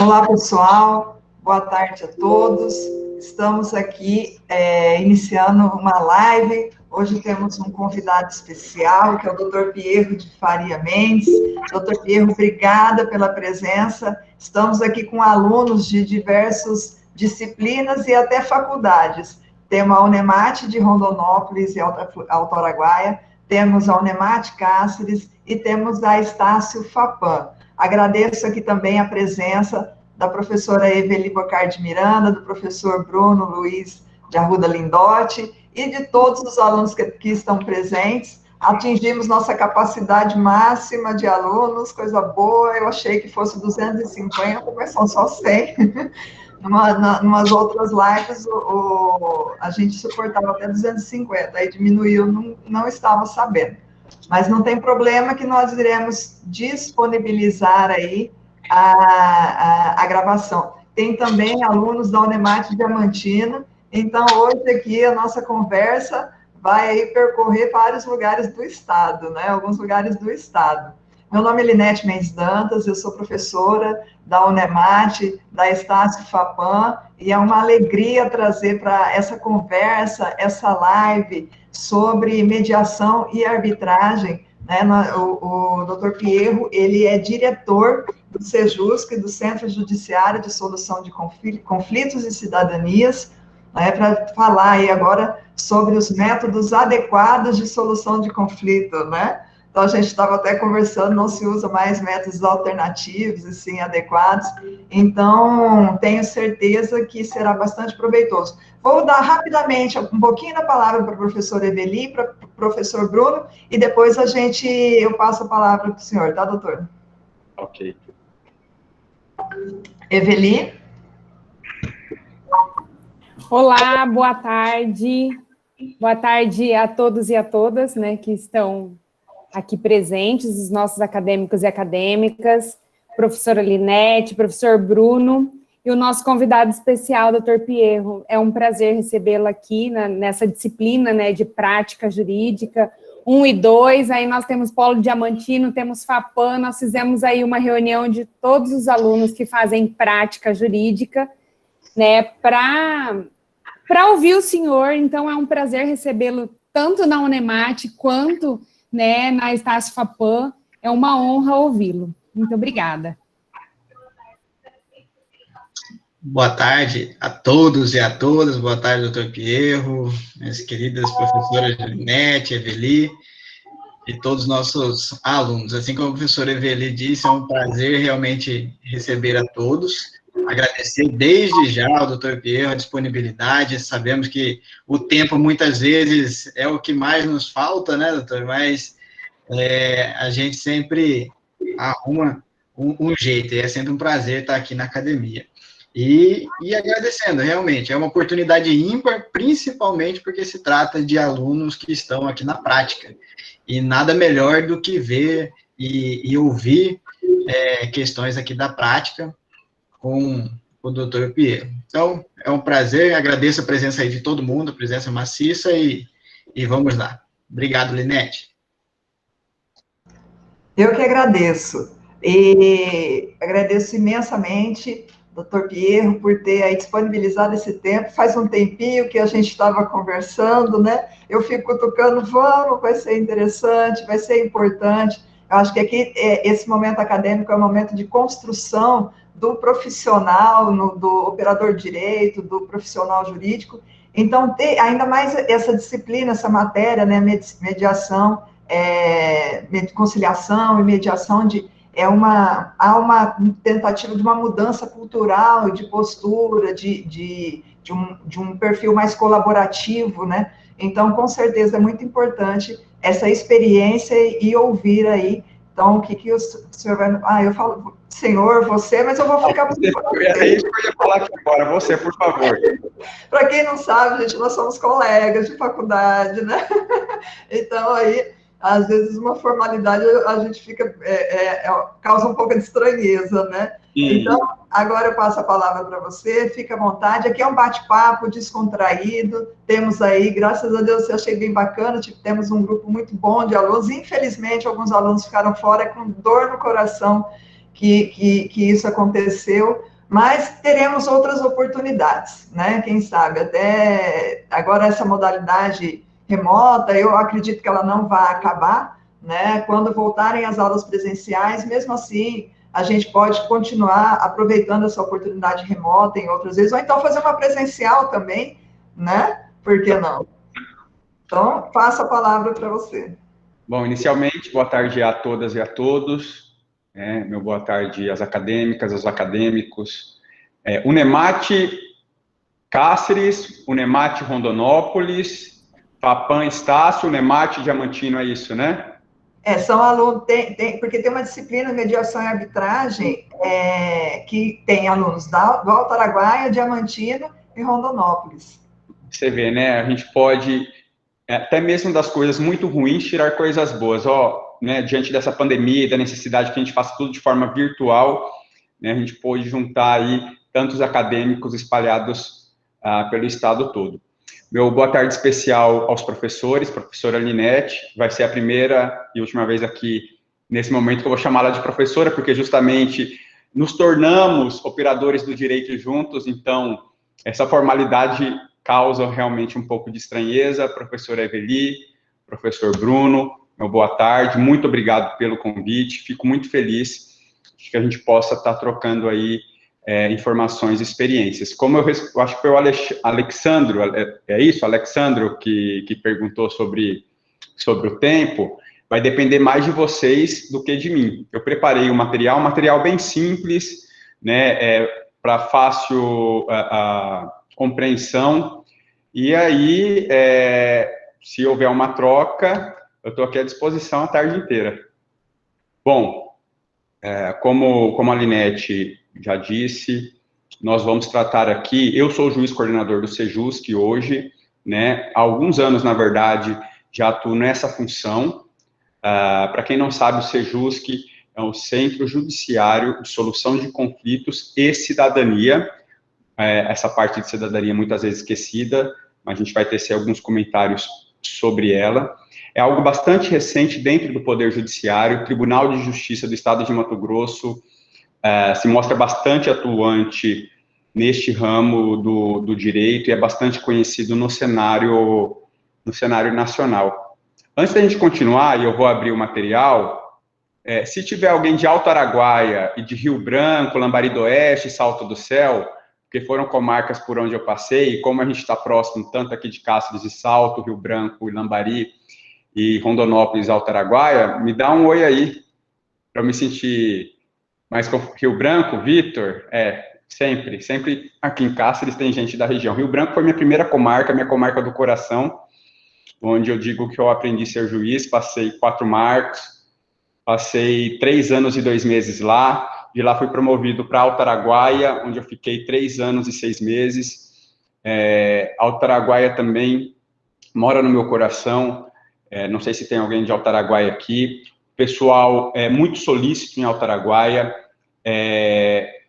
Olá, pessoal. Boa tarde a todos. Estamos aqui iniciando uma live. Hoje temos um convidado especial, que é o Dr. Pierro de Faria Mendes. Dr. Pierro, obrigada pela presença. Estamos aqui com alunos de diversas disciplinas e até faculdades. Temos a Unemate de Rondonópolis e Alto Araguaia, temos a Unemate Cáceres e temos a Estácio Fapam. Agradeço aqui também a presença da professora Eveli Bocardi Miranda, do professor Bruno Luiz de Arruda Lindotti e de todos os alunos que estão presentes. Atingimos nossa capacidade máxima de alunos, coisa boa. Eu achei que fosse 250, mas são só 100. Numas outras lives, a gente suportava até 250, aí diminuiu, não estava sabendo. Mas não tem problema que nós iremos disponibilizar aí a gravação. Tem também alunos da Unemate Diamantina, então hoje aqui a nossa conversa vai aí percorrer vários lugares do estado, né? Alguns lugares do estado. Meu nome é Linete Mendes Dantas, eu sou professora da Unemate, da Estácio Fapam, e é uma alegria trazer para essa conversa, essa live sobre mediação e arbitragem, né? O Dr. Pierro, ele é diretor do SEJUSC, do Centro Judiciário de Solução de Conflitos e Cidadanias, né, para falar aí agora sobre os métodos adequados de solução de conflito, né? Então, a gente estava até conversando, não se usa mais métodos alternativos, assim, adequados. Então, tenho certeza que será bastante proveitoso. Vou dar rapidamente um pouquinho da palavra para o professor Eveli, para o professor Bruno, e depois eu passo a palavra para o senhor, tá, doutor? Ok. Eveli? Olá, boa tarde. Boa tarde a todos e a todas, né, que estão aqui presentes, os nossos acadêmicos e acadêmicas, professora Linete, professor Bruno, e o nosso convidado especial, doutor Pierro. É um prazer recebê-lo aqui nessa disciplina, né, de prática jurídica, 1 e 2, aí nós temos Polo Diamantino, temos Fapam, nós fizemos aí uma reunião de todos os alunos que fazem prática jurídica, né, para ouvir o senhor. Então é um prazer recebê-lo tanto na Unemate quanto, né, na Estácio Fapam. É uma honra ouvi-lo. Muito obrigada. Boa tarde a todos e a todas. Boa tarde, doutor Pierro, minhas queridas professoras Linete, Eveli e todos os nossos alunos. Assim como a professora Eveli disse, é um prazer realmente receber a todos. Agradecer desde já ao doutor Pierro a disponibilidade. Sabemos que o tempo, muitas vezes, é o que mais nos falta, né, doutor? Mas a gente sempre arruma um jeito, e é sempre um prazer estar aqui na academia. E agradecendo, realmente, é uma oportunidade ímpar, principalmente porque se trata de alunos que estão aqui na prática. E nada melhor do que ver e ouvir questões aqui da prática com o doutor Pierro. Então, é um prazer, agradeço a presença aí de todo mundo, a presença maciça, e vamos lá. Obrigado, Linete. Eu que agradeço. E agradeço imensamente, doutor Pierro, por ter aí disponibilizado esse tempo. Faz um tempinho que a gente estava conversando, né? Eu fico cutucando, vamos, vai ser interessante, vai ser importante. Eu acho que aqui, esse momento acadêmico é um momento de construção do profissional, do operador de direito, do profissional jurídico. Então, ter ainda mais essa disciplina, essa matéria, né, mediação, conciliação e mediação, há uma tentativa de uma mudança cultural, de postura, de um perfil mais colaborativo, né? Então, com certeza, é muito importante essa experiência e ouvir aí. Então, o que o senhor vai... eu falo, senhor, você, mas eu vou ficar... É isso que eu ia falar aqui agora, você, por favor. Para quem não sabe, gente, nós somos colegas de faculdade, né? Então, aí, às vezes, uma formalidade a gente fica... causa um pouco de estranheza, né? Então, agora eu passo a palavra para você, fica à vontade. Aqui é um bate-papo descontraído, temos aí, graças a Deus, eu achei bem bacana, temos um grupo muito bom de alunos. Infelizmente, alguns alunos ficaram fora com dor no coração, que isso aconteceu, mas teremos outras oportunidades, né? Quem sabe, até agora essa modalidade remota, eu acredito que ela não vai acabar, né? Quando voltarem as aulas presenciais, mesmo assim, a gente pode continuar aproveitando essa oportunidade remota em outras vezes, ou então fazer uma presencial também, né? Por que não? Então, passo a palavra para você. Bom, inicialmente, boa tarde a todas e a todos. Meu boa tarde às acadêmicas, aos acadêmicos. Unemate Cáceres, Unemate Rondonópolis, Papam Estácio, Unemate Diamantino, é isso, né? São alunos, porque tem uma disciplina de mediação e arbitragem que tem alunos do Alto Araguaia, Diamantino e Rondonópolis. Você vê, né? A gente pode, até mesmo das coisas muito ruins, tirar coisas boas. Né, diante dessa pandemia e da necessidade que a gente faça tudo de forma virtual, né, a gente pôde juntar aí tantos acadêmicos espalhados pelo estado todo. Meu boa tarde especial aos professores, professora Linete, vai ser a primeira e última vez aqui nesse momento que eu vou chamá-la de professora, porque justamente nos tornamos operadores do direito juntos, então essa formalidade causa realmente um pouco de estranheza. Professora Eveli, professor Bruno, meu boa tarde, muito obrigado pelo convite, fico muito feliz de que a gente possa estar trocando aí informações e experiências. Como eu acho que foi o Alexandro, é isso, Alexandro, que perguntou sobre o tempo, vai depender mais de vocês do que de mim. Eu preparei um material bem simples, né, para fácil compreensão, e aí, se houver uma troca, eu estou aqui à disposição a tarde inteira. Bom, como a Linete já disse, nós vamos tratar aqui, eu sou o juiz coordenador do Sejusc hoje, né, há alguns anos, na verdade, já atuo nessa função. Para quem não sabe, o Sejusc é o Centro Judiciário de Solução de Conflitos e Cidadania. Essa parte de cidadania muitas vezes esquecida, mas a gente vai tecer alguns comentários sobre ela. É algo bastante recente dentro do Poder Judiciário. O Tribunal de Justiça do Estado de Mato Grosso se mostra bastante atuante neste ramo do direito e é bastante conhecido no cenário nacional. Antes da gente continuar, e eu vou abrir o material, se tiver alguém de Alto Araguaia e de Rio Branco, Lambari do Oeste, Salto do Céu, porque foram comarcas por onde eu passei, e como a gente está próximo tanto aqui de Cáceres e Salto, Rio Branco e Lambari, e Rondonópolis, Alto Araguaia, me dá um oi aí, para eu me sentir mais com Rio Branco, Vitor, sempre aqui em Cáceres tem gente da região. Rio Branco foi minha primeira comarca, minha comarca do coração, onde eu digo que eu aprendi a ser juiz, passei 4 marcos, passei 3 anos e 2 meses lá, de lá fui promovido para Alto Araguaia, onde eu fiquei 3 anos e 6 meses. Alto Araguaia também mora no meu coração, não sei se tem alguém de Alto Araguaia aqui. O pessoal é muito solícito em Alto Araguaia,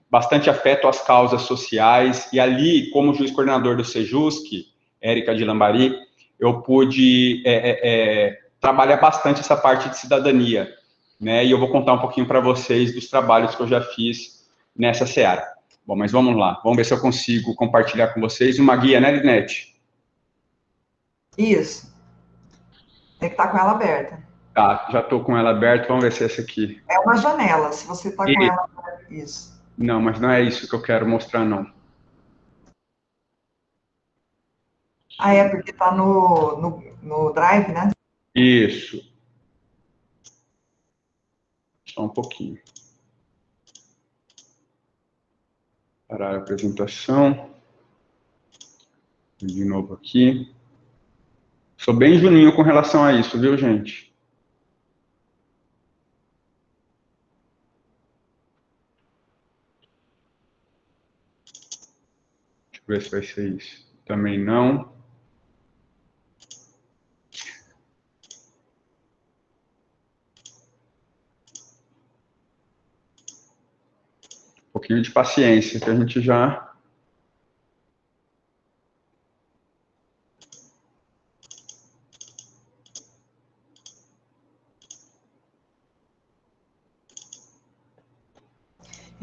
bastante afeto às causas sociais, e ali, como juiz coordenador do Sejusc, Érica de Lambari, eu pude trabalhar bastante essa parte de cidadania, né, e eu vou contar um pouquinho para vocês dos trabalhos que eu já fiz nessa seara. Bom, mas vamos lá, vamos ver se eu consigo compartilhar com vocês uma guia, né, Linete? Isso. Tem que estar com ela aberta. Tá, já estou com ela aberta, vamos ver se é essa aqui. É uma janela, se você está com ela aberta. Isso. Não, mas não é isso que eu quero mostrar, não. Porque está no Drive, né? Isso. Só um pouquinho. Parar a apresentação. De novo aqui. Sou bem juninho com relação a isso, viu, gente? Deixa eu ver se vai ser isso. Também não. Um pouquinho de paciência, que a gente já...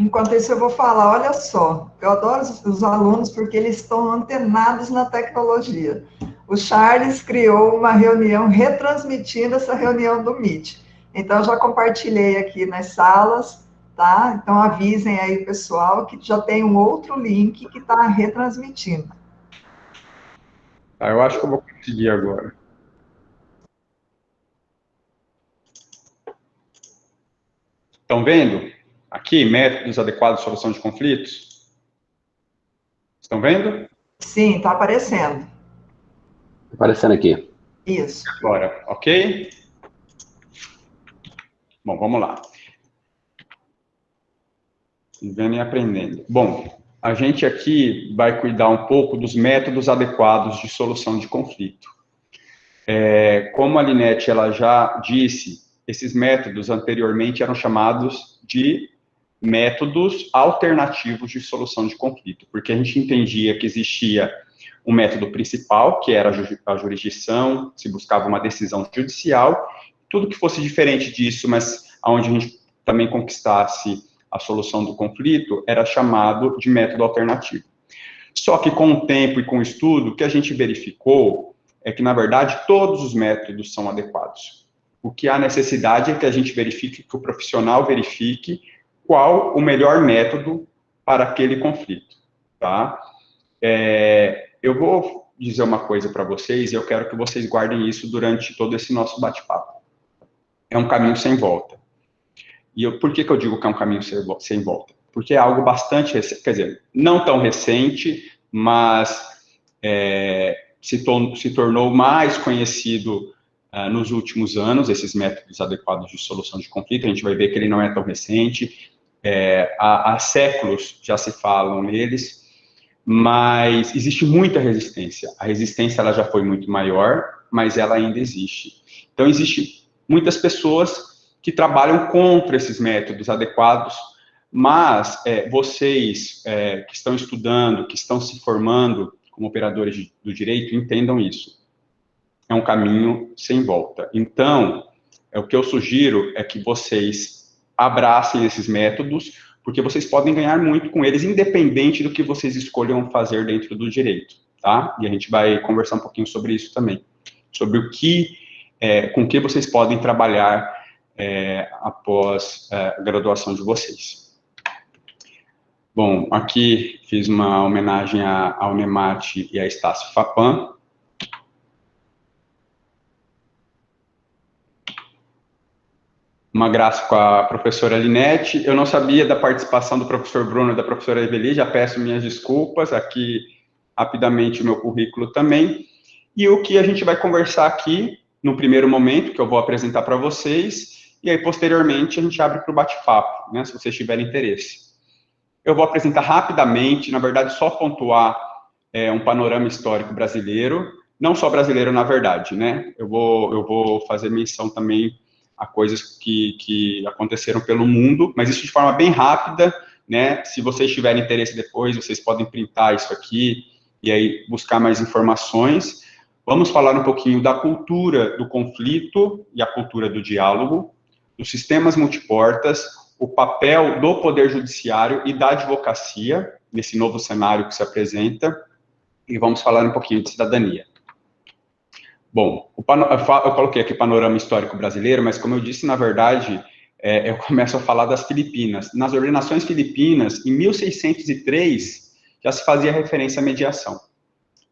Enquanto isso, eu vou falar, olha só, eu adoro os alunos porque eles estão antenados na tecnologia. O Charles criou uma reunião retransmitindo essa reunião do Meet. Então, eu já compartilhei aqui nas salas, tá? Então, avisem aí, pessoal, que já tem um outro link que está retransmitindo. Tá, eu acho que eu vou conseguir agora. Estão vendo? Aqui, métodos adequados de solução de conflitos. Estão vendo? Sim, está aparecendo. Aparecendo aqui. Isso. Agora, ok? Bom, vamos lá. Vivendo e aprendendo. Bom, a gente aqui vai cuidar um pouco dos métodos adequados de solução de conflito. Como a Linete ela já disse, esses métodos anteriormente eram chamados de métodos alternativos de solução de conflito, porque a gente entendia que existia um método principal, que era a jurisdição, se buscava uma decisão judicial, tudo que fosse diferente disso, mas onde a gente também conquistasse a solução do conflito, era chamado de método alternativo. Só que com o tempo e com o estudo, o que a gente verificou é que, na verdade, todos os métodos são adequados. O que há necessidade é que a gente verifique, que o profissional verifique qual o melhor método para aquele conflito, tá? Eu vou dizer uma coisa para vocês e eu quero que vocês guardem isso durante todo esse nosso bate-papo. É um caminho sem volta. E por que eu digo que é um caminho sem volta? Porque é algo bastante recente, quer dizer, não tão recente, mas se tornou mais conhecido nos últimos anos, esses métodos adequados de solução de conflito. A gente vai ver que ele não é tão recente, há séculos já se falam neles, mas existe muita resistência. A resistência ela já foi muito maior, mas ela ainda existe. Então, existem muitas pessoas que trabalham contra esses métodos adequados, mas vocês que estão estudando, que estão se formando como operadores do direito, entendam isso. É um caminho sem volta. Então, o que eu sugiro é que vocês abracem esses métodos, porque vocês podem ganhar muito com eles, independente do que vocês escolham fazer dentro do direito, tá? E a gente vai conversar um pouquinho sobre isso também, sobre o que, com que vocês podem trabalhar após a graduação de vocês. Bom, aqui fiz uma homenagem à Unemate e à Estácio Fapam. Uma graça com a professora Linete. Eu não sabia da participação do professor Bruno e da professora Eveli, já peço minhas desculpas, aqui rapidamente o meu currículo também. E o que a gente vai conversar aqui, no primeiro momento, que eu vou apresentar para vocês, e aí posteriormente a gente abre para o bate-papo, né, se vocês tiverem interesse. Eu vou apresentar rapidamente, na verdade só pontuar um panorama histórico brasileiro, não só brasileiro na verdade, né, eu vou fazer menção também a coisas que aconteceram pelo mundo, mas isso de forma bem rápida, né? Se vocês tiverem interesse depois, vocês podem printar isso aqui e aí buscar mais informações. Vamos falar um pouquinho da cultura do conflito e a cultura do diálogo, dos sistemas multiportas, o papel do Poder Judiciário e da advocacia nesse novo cenário que se apresenta, e vamos falar um pouquinho de cidadania. Bom, eu coloquei aqui panorama histórico brasileiro, mas como eu disse, na verdade, eu começo a falar das Filipinas. Nas ordenações filipinas, em 1603, já se fazia referência à mediação.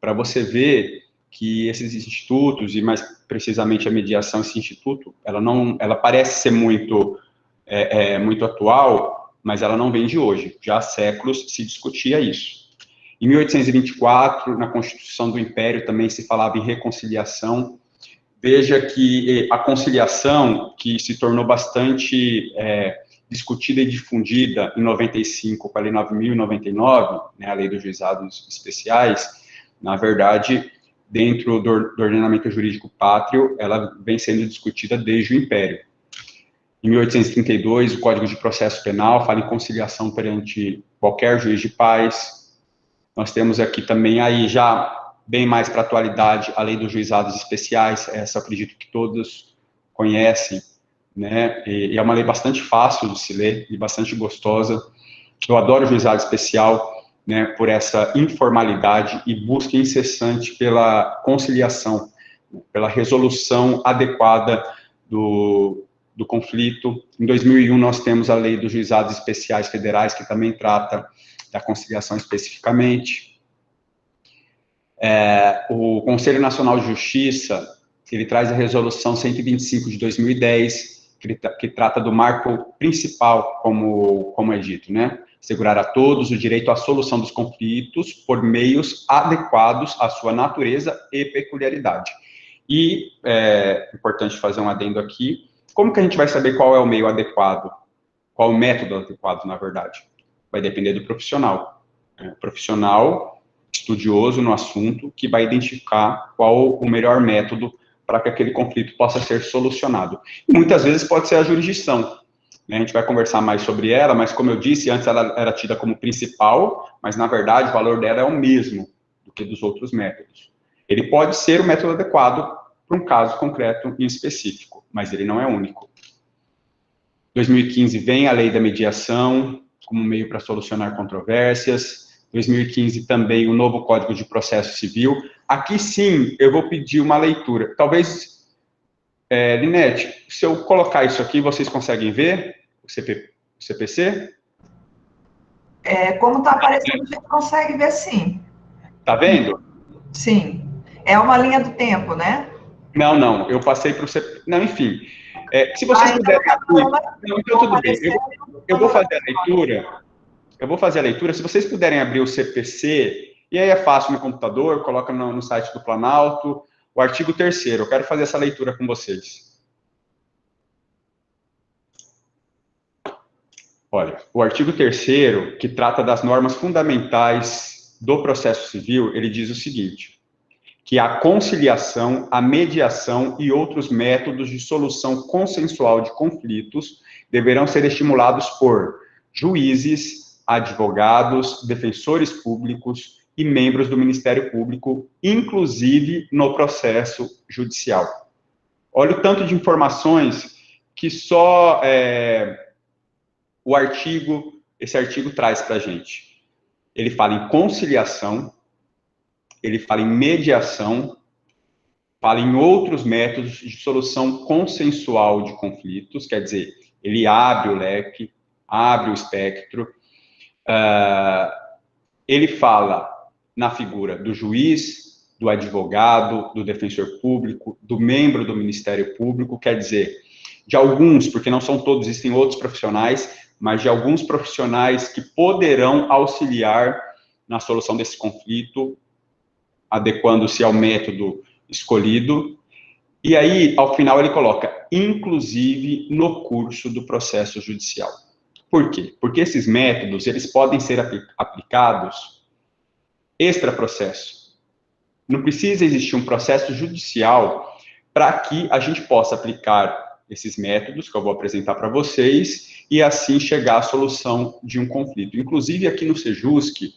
Para você ver que esses institutos, e mais precisamente a mediação, esse instituto, ela parece ser muito atual, mas ela não vem de hoje. Já há séculos se discutia isso. Em 1824, na Constituição do Império, também se falava em reconciliação. Veja que a conciliação, que se tornou bastante discutida e difundida em 95, com a Lei 9.099, né, a Lei dos Juizados Especiais, na verdade, dentro do ordenamento jurídico pátrio, ela vem sendo discutida desde o Império. Em 1832, o Código de Processo Penal fala em conciliação perante qualquer juiz de paz. Nós temos aqui também, aí já bem mais para a atualidade, a Lei dos Juizados Especiais, essa eu acredito que todos conhecem, né, e é uma lei bastante fácil de se ler e bastante gostosa. Eu adoro o juizado especial, né, por essa informalidade e busca incessante pela conciliação, pela resolução adequada do conflito. Em 2001, nós temos a lei dos juizados especiais federais, que também trata da conciliação especificamente. O Conselho Nacional de Justiça, ele traz a resolução 125 de 2010, que trata do marco principal, como é dito, né? Assegurar a todos o direito à solução dos conflitos por meios adequados à sua natureza e peculiaridade. E é importante fazer um adendo aqui, como que a gente vai saber qual é o meio adequado? Qual o método adequado, na verdade? Vai depender do profissional. Profissional estudioso no assunto, que vai identificar qual o melhor método para que aquele conflito possa ser solucionado. E muitas vezes pode ser a jurisdição. A gente vai conversar mais sobre ela, mas como eu disse, antes ela era tida como principal, mas na verdade o valor dela é o mesmo do que dos outros métodos. Ele pode ser o método adequado para um caso concreto e específico, mas ele não é único. 2015 vem a lei da mediação como meio para solucionar controvérsias. 2015 também o novo Código de Processo Civil. Aqui sim eu vou pedir uma leitura. Talvez, Linete, se eu colocar isso aqui, vocês conseguem ver o CPC? Como está aparecendo, a gente consegue ver sim. Tá vendo? Sim. É uma linha do tempo, né? Não, eu passei para o CPC. Não, enfim. Se vocês puderem abrir... Não, então tudo bem. Eu vou fazer a leitura. Se vocês puderem abrir o CPC, e aí é fácil no computador, coloca no site do Planalto, o artigo 3º. Eu quero fazer essa leitura com vocês. Olha, o artigo 3º, que trata das normas fundamentais do processo civil, ele diz o seguinte, que a conciliação, a mediação e outros métodos de solução consensual de conflitos deverão ser estimulados por juízes, advogados, defensores públicos e membros do Ministério Público, inclusive no processo judicial. Olha o tanto de informações que só esse artigo traz para a gente. Ele fala em conciliação, ele fala em mediação, fala em outros métodos de solução consensual de conflitos, quer dizer, ele abre o leque, abre o espectro, ele fala na figura do juiz, do advogado, do defensor público, do membro do Ministério Público, quer dizer, de alguns, porque não são todos, existem outros profissionais, mas de alguns profissionais que poderão auxiliar na solução desse conflito, adequando-se ao método escolhido. E aí, ao final, ele coloca, inclusive no curso do processo judicial. Por quê? Porque esses métodos, eles podem ser aplicados extra-processo. Não precisa existir um processo judicial para que a gente possa aplicar esses métodos que eu vou apresentar para vocês e assim chegar à solução de um conflito. Inclusive, aqui no Sejusc,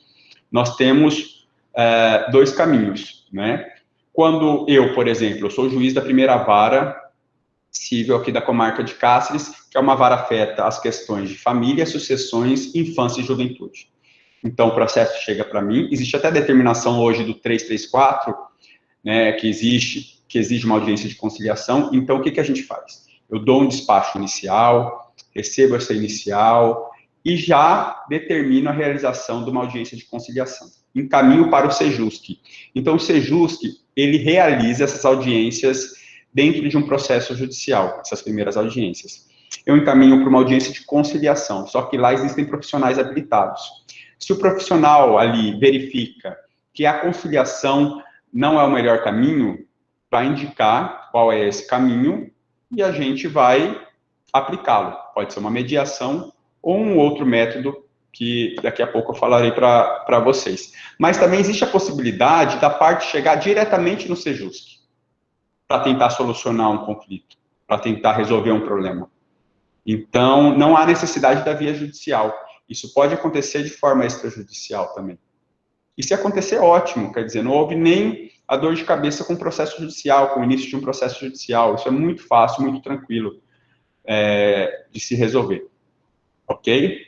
nós temos 2 caminhos, né? Quando eu, por exemplo, eu sou juiz da primeira vara civil aqui da comarca de Cáceres, que é uma vara afeta as questões de família, sucessões, infância e juventude. Então, o processo chega para mim, existe até determinação hoje do 334, né, que exige uma audiência de conciliação. Então, o que a gente faz? Eu dou um despacho inicial, recebo essa inicial e já determino a realização de uma audiência de conciliação. Encaminho para o Sejusc. Então, o Sejusc, ele realiza essas audiências dentro de um processo judicial, essas primeiras audiências. Eu encaminho para uma audiência de conciliação, só que lá existem profissionais habilitados. Se o profissional ali verifica que a conciliação não é o melhor caminho, vai indicar qual é esse caminho e a gente vai aplicá-lo. Pode ser uma mediação ou um outro método que daqui a pouco eu falarei para vocês. Mas também existe a possibilidade da parte chegar diretamente no Sejusc para tentar solucionar um conflito, para tentar resolver um problema. Então, não há necessidade da via judicial. Isso pode acontecer de forma extrajudicial também. E se acontecer, ótimo, quer dizer, não houve nem a dor de cabeça com o processo judicial, com o início de um processo judicial. Isso é muito fácil, muito tranquilo de se resolver. Ok?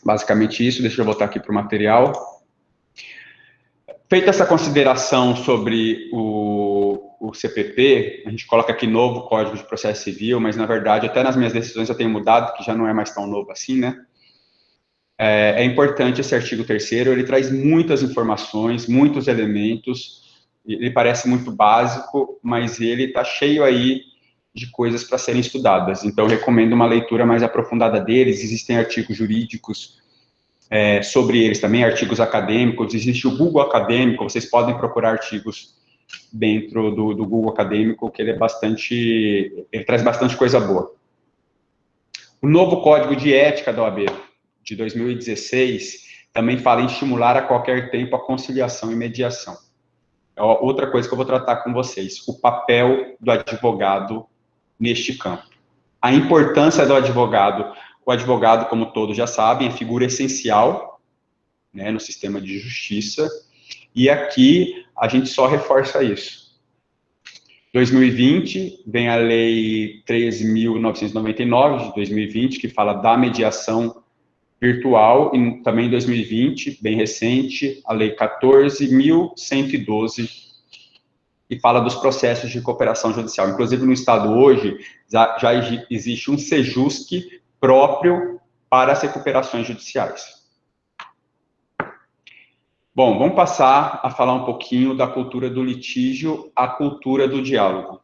Basicamente isso, deixa eu voltar aqui para o material. Feita essa consideração sobre o CPP, a gente coloca aqui novo Código de Processo Civil, mas, na verdade, até nas minhas decisões eu tenho mudado, que já não é mais tão novo assim, né? É importante esse artigo 3º, ele traz muitas informações, muitos elementos, ele parece muito básico, mas ele está cheio aí de coisas para serem estudadas. Então, eu recomendo uma leitura mais aprofundada deles. Existem artigos jurídicos sobre eles também, artigos acadêmicos. Existe o Google Acadêmico, vocês podem procurar artigos dentro do Google Acadêmico, que ele traz bastante coisa boa. O novo Código de Ética da OAB, de 2016, também fala em estimular a qualquer tempo a conciliação e mediação. É outra coisa que eu vou tratar com vocês, o papel do advogado neste campo. A importância do advogado. O advogado, como todos já sabem, é figura essencial, né, no sistema de justiça, e aqui a gente só reforça isso. 2020, vem a Lei 13.999, de 2020, que fala da mediação virtual, e também em 2020, bem recente, a Lei 14.112, e fala dos processos de cooperação judicial. Inclusive, no Estado hoje, já existe um SEJUSC próprio para as recuperações judiciais. Bom, vamos passar a falar um pouquinho da cultura do litígio, a cultura do diálogo.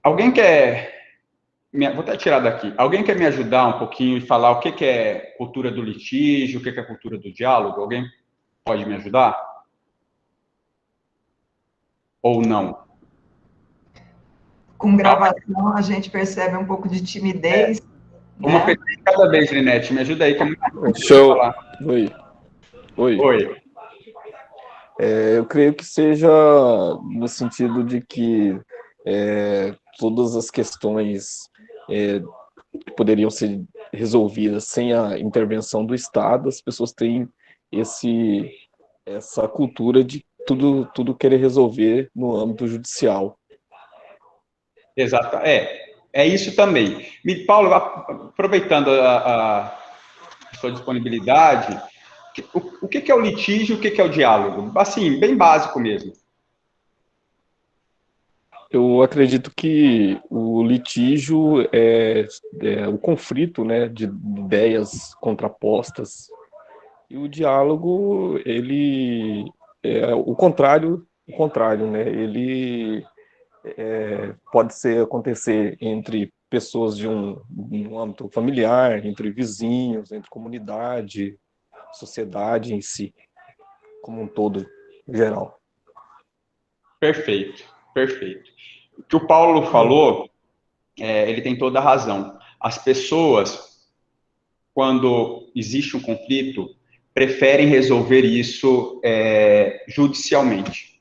Alguém quer... Vou até tirar daqui. Alguém quer me ajudar um pouquinho e falar o que é cultura do litígio, o que é cultura do diálogo? Alguém pode me ajudar? Ou não? Com gravação, a gente percebe um pouco de timidez. Uma pessoa de cada vez, Linete. Me ajuda aí, que é muito importante falar. Oi. Eu creio que seja no sentido de que todas as questões que poderiam ser resolvidas sem a intervenção do Estado, as pessoas têm essa cultura de tudo querer resolver no âmbito judicial. Exato, é isso também. Paulo, aproveitando a sua disponibilidade, o que é o litígio, o que é o diálogo? Assim, bem básico mesmo. Eu acredito que o litígio é o conflito, né, de ideias contrapostas, e o diálogo, ele é o contrário, né, ele pode acontecer entre pessoas de um âmbito familiar, entre vizinhos, entre comunidade, sociedade em si, como um todo, geral. Perfeito. O que o Paulo falou, ele tem toda a razão. As pessoas, quando existe um conflito, preferem resolver isso judicialmente.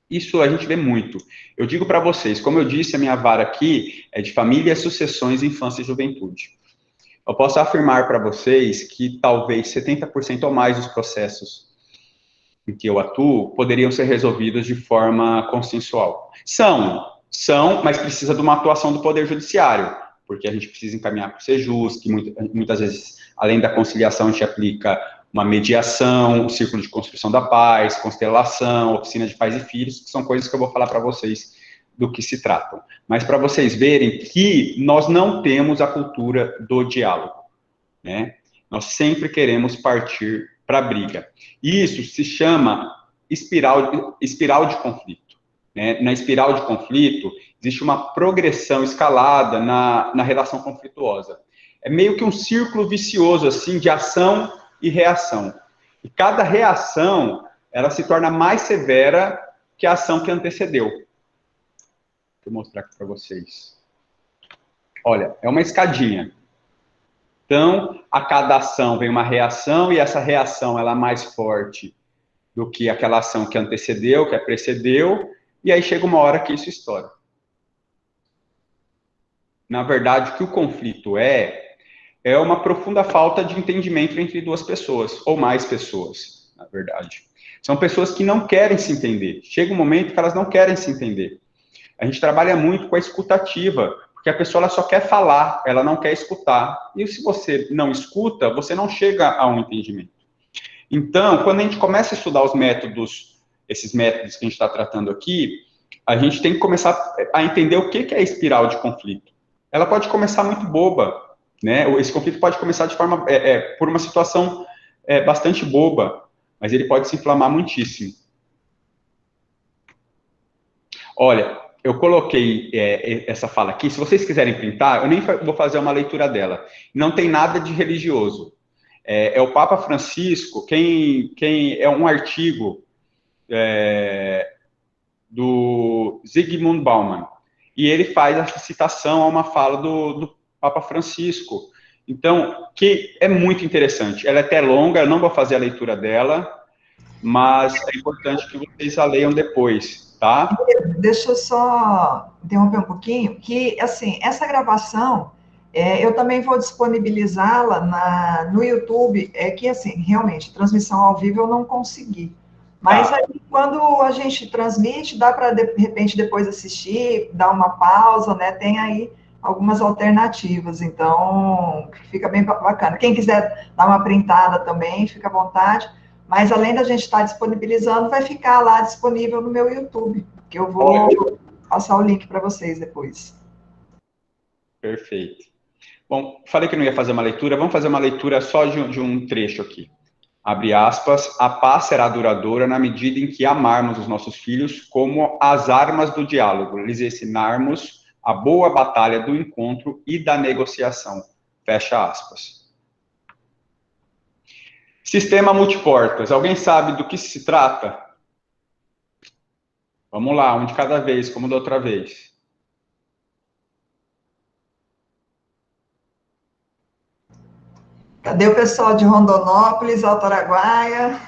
Isso a gente vê muito. Eu digo para vocês, como eu disse, a minha vara aqui é de família, sucessões, infância e juventude. Eu posso afirmar para vocês que talvez 70% ou mais dos processos em que eu atuo poderiam ser resolvidos de forma consensual. São, mas precisa de uma atuação do Poder Judiciário, porque a gente precisa encaminhar para o SEJUSC, que muitas vezes, além da conciliação, a gente aplica uma mediação, o círculo de construção da paz, constelação, oficina de pais e filhos, que são coisas que eu vou falar para vocês do que se tratam. Mas para vocês verem que nós não temos a cultura do diálogo, né? Nós sempre queremos partir para a briga. Isso se chama espiral de conflito, né? Na espiral de conflito, existe uma progressão escalada na relação conflituosa. É meio que um círculo vicioso, assim, de ação e reação. E cada reação, ela se torna mais severa que a ação que antecedeu. Deixa eu mostrar aqui para vocês. Olha, é uma escadinha. Então, a cada ação vem uma reação, e essa reação ela é mais forte do que aquela ação que antecedeu, que a precedeu, e aí chega uma hora que isso estoura. Na verdade, o que o conflito é uma profunda falta de entendimento entre duas pessoas, ou mais pessoas, na verdade. São pessoas que não querem se entender. Chega um momento que elas não querem se entender. A gente trabalha muito com a escutativa, Porque a pessoa ela só quer falar, ela não quer escutar. E se você não escuta, você não chega a um entendimento. Então, quando a gente começa a estudar os métodos, esses métodos que a gente está tratando aqui, a gente tem que começar a entender o que é a espiral de conflito. Ela pode começar muito boba, né? Esse conflito pode começar de forma, por uma situação bastante boba, mas ele pode se inflamar muitíssimo. Olha, eu coloquei essa fala aqui, se vocês quiserem printar, eu nem vou fazer uma leitura dela. Não tem nada de religioso. É o Papa Francisco, quem é um artigo do Zygmunt Bauman, e ele faz a citação a uma fala do Papa Francisco. Então, que é muito interessante. Ela é até longa, eu não vou fazer a leitura dela, mas é importante que vocês a leiam depois, tá? Deixa eu só interromper um pouquinho, que, assim, essa gravação, eu também vou disponibilizá-la no YouTube, que, assim, realmente, transmissão ao vivo eu não consegui. Mas aí, quando a gente transmite, dá para, de repente, depois assistir, dar uma pausa, né? Tem aí algumas alternativas, então fica bem bacana. Quem quiser dar uma printada também, fica à vontade. Mas, além da gente estar disponibilizando, vai ficar lá disponível no meu YouTube, que eu vou passar o link para vocês depois. Perfeito. Bom, falei que não ia fazer uma leitura, vamos fazer uma leitura só de um trecho aqui. Abre aspas, a paz será duradoura na medida em que amarmos os nossos filhos como as armas do diálogo, lhes ensinarmos a boa batalha do encontro e da negociação. Fecha aspas. Sistema multiportas. Alguém sabe do que se trata? Vamos lá, um de cada vez, como da outra vez. Cadê o pessoal de Rondonópolis, Alto Araguaia?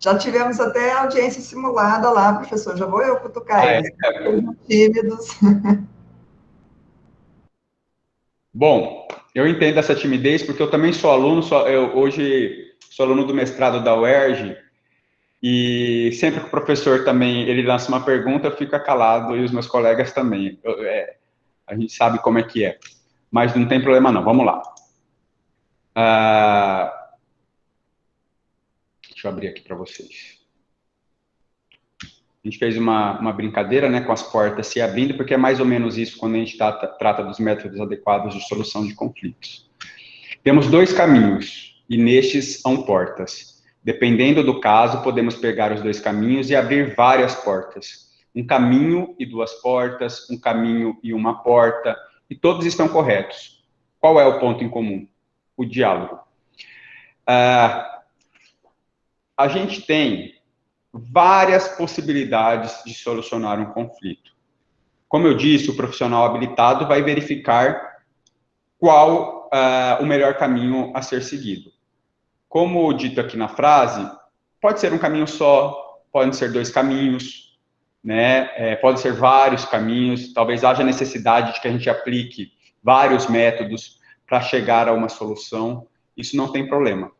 Já tivemos até audiência simulada lá, professor. Já vou eu cutucar eles. Tímidos. Bom, eu entendo essa timidez, porque eu também sou aluno, hoje sou aluno do mestrado da UERJ, e sempre que o professor também, ele lança uma pergunta, eu fico calado, e os meus colegas também. A gente sabe como é que é. Mas não tem problema não, vamos lá. Deixa eu abrir aqui para vocês. A gente fez uma brincadeira, né, com as portas se abrindo, porque é mais ou menos isso quando a gente trata dos métodos adequados de solução de conflitos. Temos dois caminhos, e nestes são portas. Dependendo do caso, podemos pegar os dois caminhos e abrir várias portas. Um caminho e duas portas, um caminho e uma porta, e todos estão corretos. Qual é o ponto em comum? O diálogo. A gente tem várias possibilidades de solucionar um conflito. Como eu disse, o profissional habilitado vai verificar qual o melhor caminho a ser seguido. Como dito aqui na frase, pode ser um caminho só, podem ser dois caminhos, né? Pode ser vários caminhos, talvez haja necessidade de que a gente aplique vários métodos para chegar a uma solução, isso não tem problema.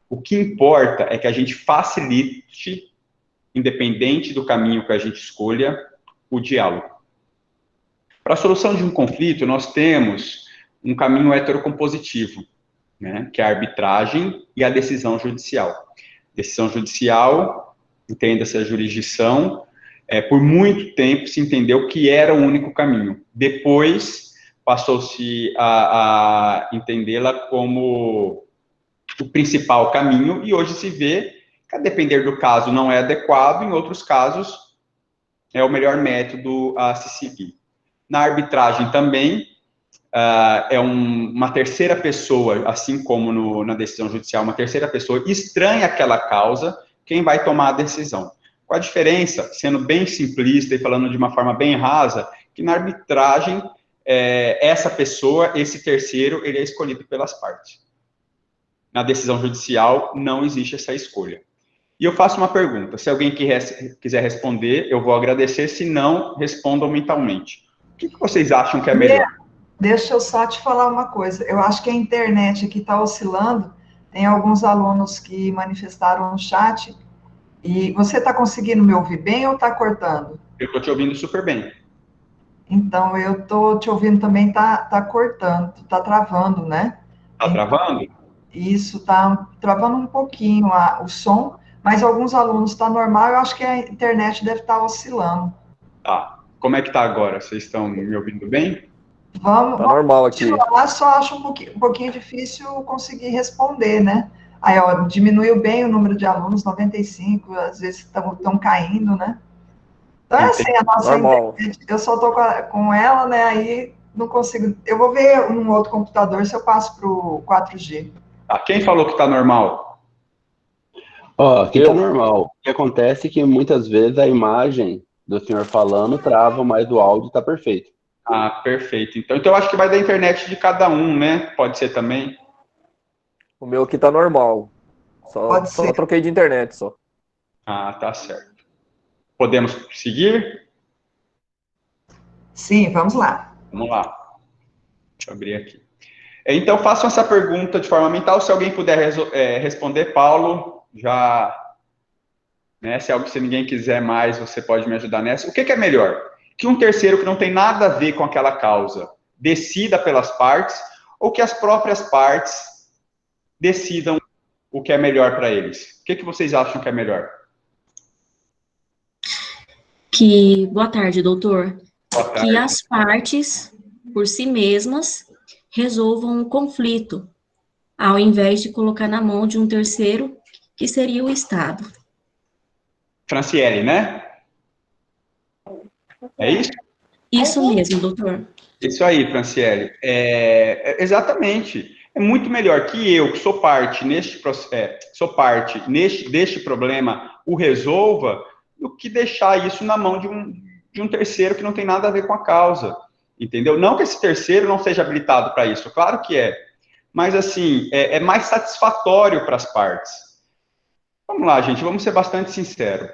O que importa é que a gente facilite, independente do caminho que a gente escolha, o diálogo. Para a solução de um conflito, nós temos um caminho heterocompositivo, né, que é a arbitragem e a decisão judicial. Decisão judicial, entenda-se a jurisdição, por muito tempo se entendeu que era o único caminho. Depois, passou-se a entendê-la como o principal caminho, e hoje se vê que, a depender do caso, não é adequado, em outros casos, é o melhor método a se seguir. Na arbitragem também, é uma terceira pessoa, assim como na decisão judicial, uma terceira pessoa estranha aquela causa, quem vai tomar a decisão. Com a diferença, sendo bem simplista e falando de uma forma bem rasa, que na arbitragem, essa pessoa, esse terceiro, ele é escolhido pelas partes. Na decisão judicial, não existe essa escolha. E eu faço uma pergunta, se alguém quiser responder, eu vou agradecer, se não, respondam mentalmente. O que vocês acham que é melhor? Deixa eu só te falar uma coisa, eu acho que a internet aqui está oscilando, tem alguns alunos que manifestaram no chat, e você está conseguindo me ouvir bem ou está cortando? Eu estou te ouvindo super bem. Então, eu tô te ouvindo também, tá cortando, tá travando, né? Tá travando? Isso, tá travando um pouquinho o som, mas alguns alunos está normal, eu acho que a internet deve estar oscilando. Tá. Como é que tá agora? Vocês estão me ouvindo bem? Vamos Tá normal aqui. continuar, só acho um pouquinho difícil conseguir responder, né? Aí, ó, diminuiu bem o número de alunos, 95, às vezes estão caindo, né? Então, é assim, a nossa Normal. internet, eu só estou com ela, né? Aí não consigo. Eu vou ver num outro computador se eu passo para o 4G. Tá. Quem falou que tá normal? Ó, aqui tá Eu? normal. O que acontece é que muitas vezes a imagem do senhor falando trava, mas o áudio tá perfeito. Ah, perfeito. Então eu acho que vai da internet de cada um, né? Pode ser também. O meu aqui tá normal. Pode Só ser. troquei de internet, só. Ah, tá certo. Podemos seguir? Sim, vamos lá. Vamos lá. Deixa eu abrir aqui. Então, façam essa pergunta de forma mental. Se alguém puder responder, Paulo, já... Né, se ninguém quiser mais, você pode me ajudar nessa. O que é melhor? Que um terceiro que não tem nada a ver com aquela causa decida pelas partes, ou que as próprias partes decidam o que é melhor para eles? O que vocês acham que é melhor? Boa tarde, doutor. Boa tarde. Que as partes, por si mesmas, resolvam o conflito, ao invés de colocar na mão de um terceiro, que seria o Estado. Franciele, né? É isso? Isso mesmo, doutor. Isso aí, Franciele. Exatamente. É muito melhor que eu, que sou parte deste problema, o resolva, do que deixar isso na mão de um terceiro que não tem nada a ver com a causa. Entendeu? Não que esse terceiro não seja habilitado para isso, claro que é. Mas, assim, é mais satisfatório para as partes. Vamos lá, gente, vamos ser bastante sinceros.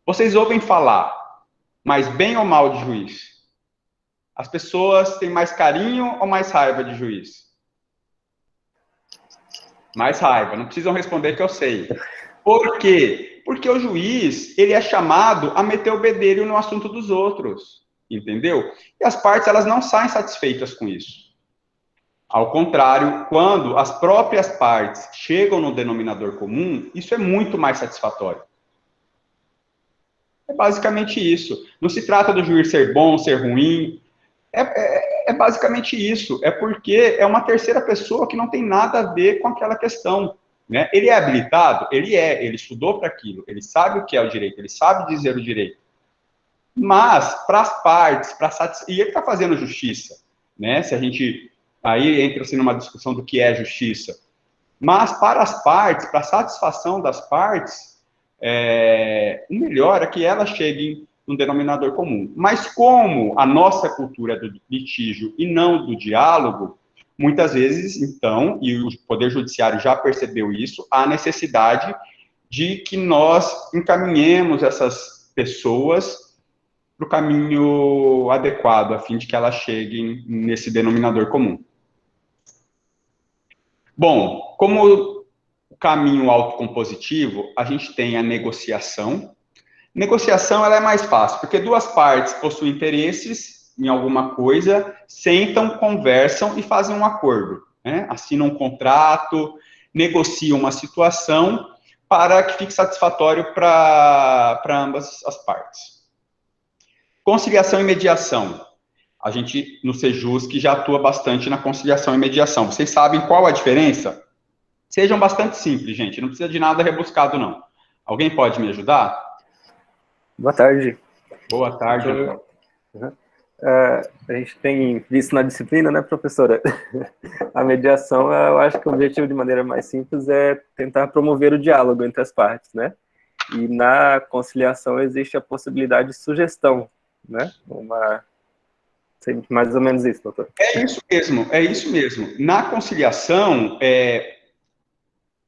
Vocês ouvem falar, mas bem ou mal de juiz? As pessoas têm mais carinho ou mais raiva de juiz? Mais raiva, não precisam responder que eu sei. Por quê? Porque o juiz, ele é chamado a meter o bedelho no assunto dos outros, entendeu? E as partes, elas não saem satisfeitas com isso. Ao contrário, quando as próprias partes chegam no denominador comum, isso é muito mais satisfatório. É basicamente isso. Não se trata do juiz ser bom, ser ruim. É basicamente isso. É porque é uma terceira pessoa que não tem nada a ver com aquela questão. Né? Ele é habilitado? Ele estudou para aquilo, ele sabe o que é o direito, ele sabe dizer o direito. Mas, para as partes, e ele está fazendo justiça. Né? Se a gente... Aí entra-se numa discussão do que é justiça. Mas, para as partes, para a satisfação das partes, o melhor é que elas cheguem no denominador comum. Mas como a nossa cultura é do litígio e não do diálogo, muitas vezes, então, e o Poder Judiciário já percebeu isso, há necessidade de que nós encaminhemos essas pessoas para o caminho adequado, a fim de que elas cheguem nesse denominador comum. Bom, como o caminho autocompositivo, a gente tem a negociação. Negociação, ela é mais fácil, porque duas partes possuem interesses em alguma coisa, sentam, conversam e fazem um acordo, né? Assinam um contrato, negociam uma situação para que fique satisfatório para ambas as partes. Conciliação e mediação. A gente, no Sejusc, já atua bastante na conciliação e mediação. Vocês sabem qual a diferença? Sejam bastante simples, gente. Não precisa de nada rebuscado, não. Alguém pode me ajudar? Boa tarde. Boa tarde. A gente tem visto na disciplina, né, professora? A mediação, eu acho que o objetivo, de maneira mais simples, é tentar promover o diálogo entre as partes, né? E na conciliação existe a possibilidade de sugestão, né? Mais ou menos isso, doutor. É isso mesmo. Na conciliação,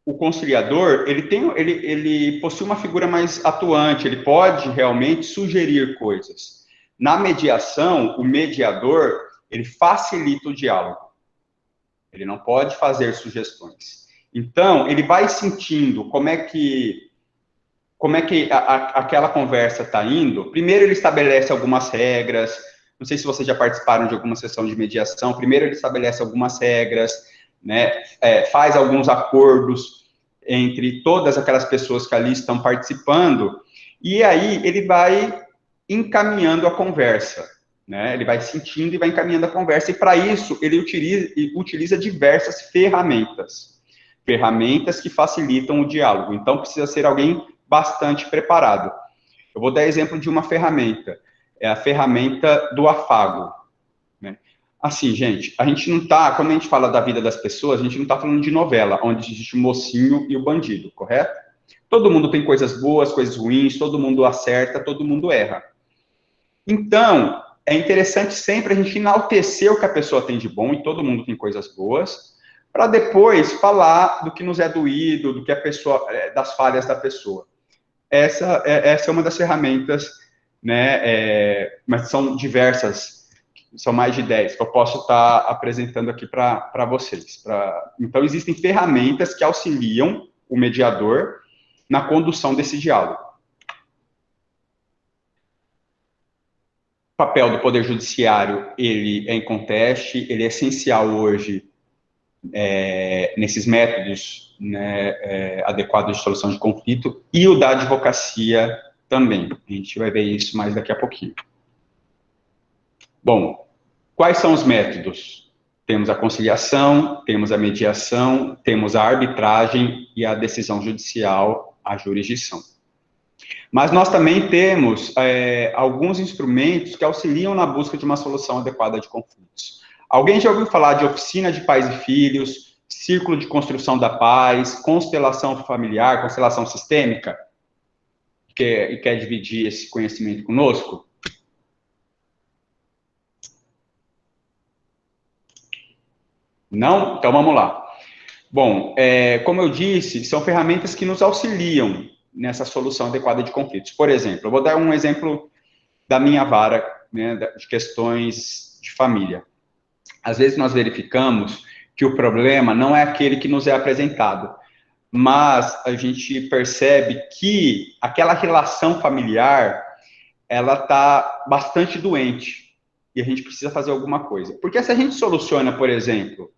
o conciliador, ele possui uma figura mais atuante, ele pode realmente sugerir coisas. Na mediação, o mediador, ele facilita o diálogo. Ele não pode fazer sugestões. Então, ele vai sentindo como é que aquela conversa está indo. Primeiro, ele estabelece algumas regras, Não sei se vocês já participaram de alguma sessão de mediação. Primeiro, ele estabelece algumas regras, né, faz alguns acordos entre todas aquelas pessoas que ali estão participando, e aí ele vai encaminhando a conversa, né? Ele vai sentindo e vai encaminhando a conversa, e para isso ele utiliza diversas ferramentas que facilitam o diálogo. Então, precisa ser alguém bastante preparado. Eu vou dar exemplo de uma ferramenta, é a ferramenta do afago, né? Assim, gente, a gente não tá, quando a gente fala da vida das pessoas, a gente não está falando de novela, onde existe o mocinho e o bandido, correto? Todo mundo tem coisas boas, coisas ruins, todo mundo acerta, todo mundo erra. Então, é interessante sempre a gente enaltecer o que a pessoa tem de bom, e todo mundo tem coisas boas, para depois falar do que nos é doído, do que a pessoa, das falhas da pessoa. Essa é uma das ferramentas, né, mas são diversas, são mais de 10, que eu posso estar apresentando aqui para vocês. Então, existem ferramentas que auxiliam o mediador na condução desse diálogo. O papel do Poder Judiciário, ele é inconteste, ele é essencial hoje nesses métodos, né, adequados de solução de conflito, e o da advocacia também. A gente vai ver isso mais daqui a pouquinho. Bom, quais são os métodos? Temos a conciliação, temos a mediação, temos a arbitragem e a decisão judicial, a jurisdição. Mas nós também temos alguns instrumentos que auxiliam na busca de uma solução adequada de conflitos. Alguém já ouviu falar de oficina de pais e filhos, círculo de construção da paz, constelação familiar, constelação sistêmica? E quer dividir esse conhecimento conosco? Não? Então vamos lá. Bom, como eu disse, são ferramentas que nos auxiliam nessa solução adequada de conflitos. Por exemplo, eu vou dar um exemplo da minha vara, né, de questões de família. Às vezes nós verificamos que o problema não é aquele que nos é apresentado, mas a gente percebe que aquela relação familiar, ela está bastante doente, e a gente precisa fazer alguma coisa. Porque se a gente soluciona, por exemplo,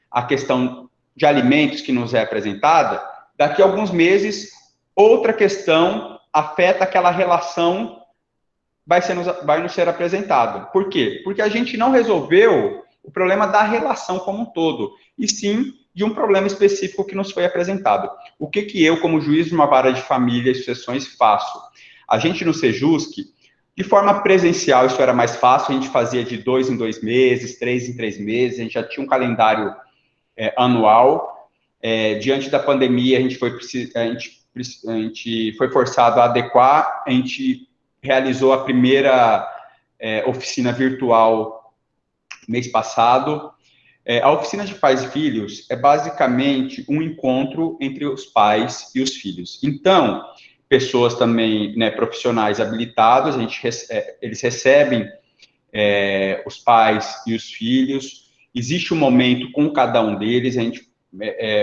a questão de alimentos que nos é apresentada, daqui a alguns meses, outra questão afeta aquela relação, vai nos ser apresentada. Por quê? Porque a gente não resolveu o problema da relação como um todo, e sim de um problema específico que nos foi apresentado. O que eu, como juiz de uma vara de família e sucessões, faço? A gente no Sejusc, de forma presencial, isso era mais fácil, a gente fazia de 2 em 2 meses, 3 em 3 meses, a gente já tinha um calendário anual. Diante da pandemia, a gente foi forçado a adequar, a gente realizou a primeira oficina virtual mês passado. A oficina de pais e filhos é basicamente um encontro entre os pais e os filhos. Então, pessoas também, né, profissionais habilitados, eles recebem os pais e os filhos, existe um momento com cada um deles, a gente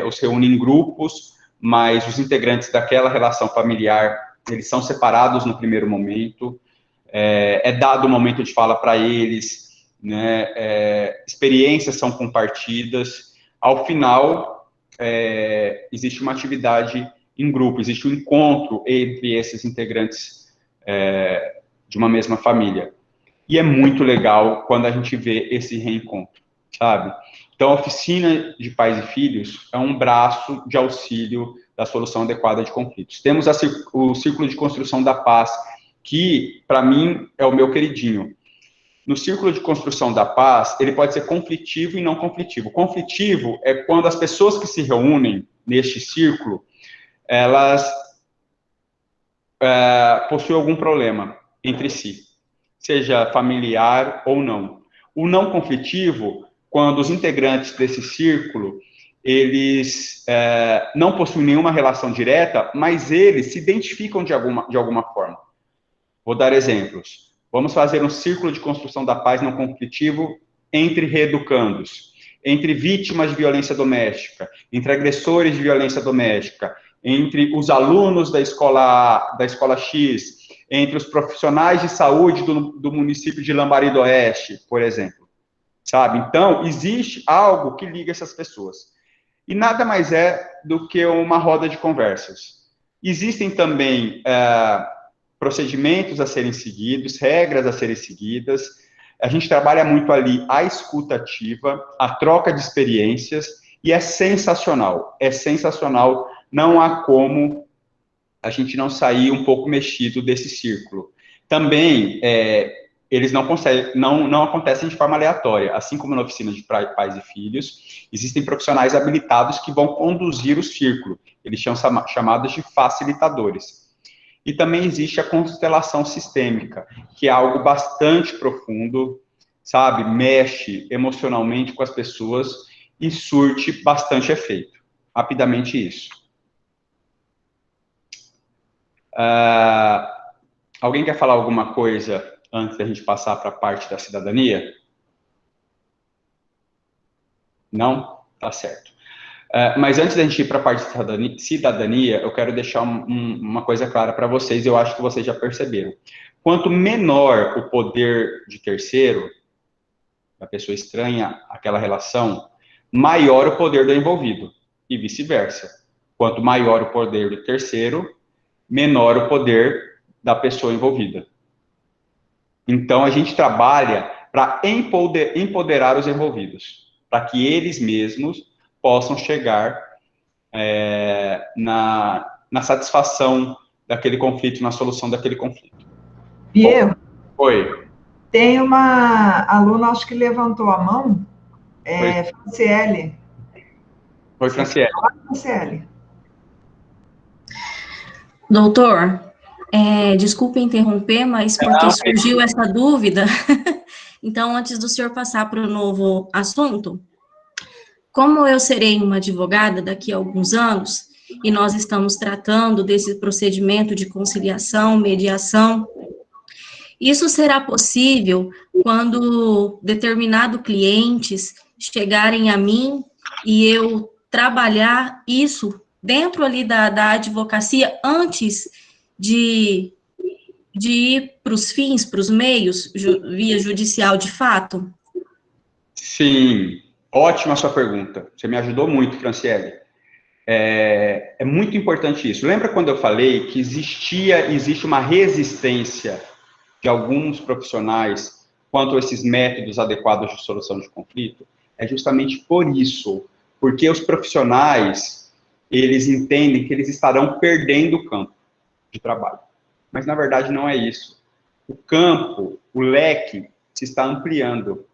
os reúne em grupos, mas os integrantes daquela relação familiar, eles são separados no primeiro momento, dado um momento de fala para eles, né, experiências são compartidas. Ao final, existe uma atividade em grupo, existe um encontro entre esses integrantes de uma mesma família. E é muito legal quando a gente vê esse reencontro, sabe? Então, a oficina de pais e filhos é um braço de auxílio da solução adequada de conflitos. Temos o Círculo de Construção da Paz, que, para mim, é o meu queridinho. No Círculo de Construção da Paz, ele pode ser conflitivo e não conflitivo. Conflitivo é quando as pessoas que se reúnem neste círculo, elas possuem algum problema entre si, seja familiar ou não. O não conflitivo, quando os integrantes desse círculo, eles não possuem nenhuma relação direta, mas eles se identificam de alguma forma. Vou dar exemplos. Vamos fazer um círculo de construção da paz não conflitivo entre reeducandos, entre vítimas de violência doméstica, entre agressores de violência doméstica, entre os alunos da escola X, entre os profissionais de saúde do município de Lambari do Oeste, por exemplo, sabe? Então, existe algo que liga essas pessoas. E nada mais é do que uma roda de conversas. Existem também procedimentos a serem seguidos, regras a serem seguidas. A gente trabalha muito ali a escuta ativa, a troca de experiências, e é sensacional, não há como a gente não sair um pouco mexido desse círculo. Também, eles não acontecem de forma aleatória, assim como na oficina de pais e filhos, existem profissionais habilitados que vão conduzir o círculo, eles são chamados de facilitadores. E também existe a constelação sistêmica, que é algo bastante profundo, sabe, mexe emocionalmente com as pessoas e surte bastante efeito. Rapidamente isso. Alguém quer falar alguma coisa antes da gente passar para a parte da cidadania? Não? Tá certo. Mas antes da gente ir para a parte de cidadania, eu quero deixar uma coisa clara para vocês, eu acho que vocês já perceberam. Quanto menor o poder de terceiro, a pessoa estranha aquela relação, maior o poder do envolvido, e vice-versa. Quanto maior o poder do terceiro, menor o poder da pessoa envolvida. Então, a gente trabalha para empoderar os envolvidos, para que eles mesmos possam chegar na satisfação daquele conflito, na solução daquele conflito. Pierro? Oi. Tem uma aluna, acho que levantou a mão, Franciele. Oi, Franciele. Franciele. Doutor, desculpe interromper, mas porque surgiu essa dúvida, então, antes do senhor passar para o novo assunto, como eu serei uma advogada daqui a alguns anos, e nós estamos tratando desse procedimento de conciliação, mediação, isso será possível quando determinados clientes chegarem a mim e eu trabalhar isso dentro ali da advocacia antes de ir para os fins, para os meios, via judicial de fato? Sim, ótima sua pergunta. Você me ajudou muito, Franciele. É muito importante isso. Lembra quando eu falei que existe uma resistência de alguns profissionais quanto a esses métodos adequados de solução de conflito? É justamente por isso, porque os profissionais, eles entendem que eles estarão perdendo o campo de trabalho. Mas, na verdade, não é isso. O campo, o leque, se está ampliando.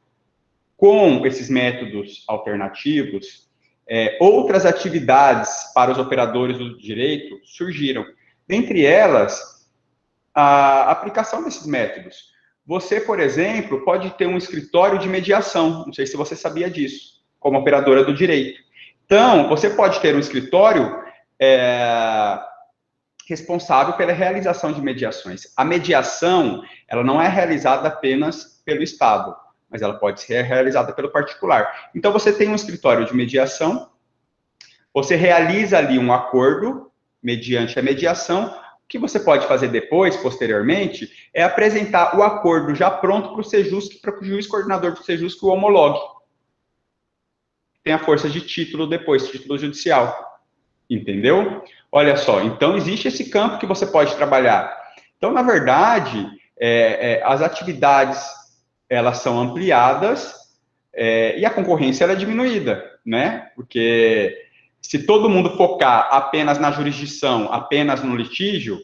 Com esses métodos alternativos, outras atividades para os operadores do direito surgiram. Dentre elas, a aplicação desses métodos. Você, por exemplo, pode ter um escritório de mediação, não sei se você sabia disso, como operadora do direito. Então, você pode ter um escritório responsável pela realização de mediações. A mediação, ela não é realizada apenas pelo Estado, mas ela pode ser realizada pelo particular. Então, você tem um escritório de mediação, você realiza ali um acordo mediante a mediação. O que você pode fazer depois, posteriormente, é apresentar o acordo já pronto para o Sejusc, para o juiz coordenador do Sejusc o homologue. Tem a força de título depois, título judicial. Entendeu? Olha só, então existe esse campo que você pode trabalhar. Então, na verdade, as atividades, elas são ampliadas e a concorrência ela é diminuída, né? Porque se todo mundo focar apenas na jurisdição, apenas no litígio,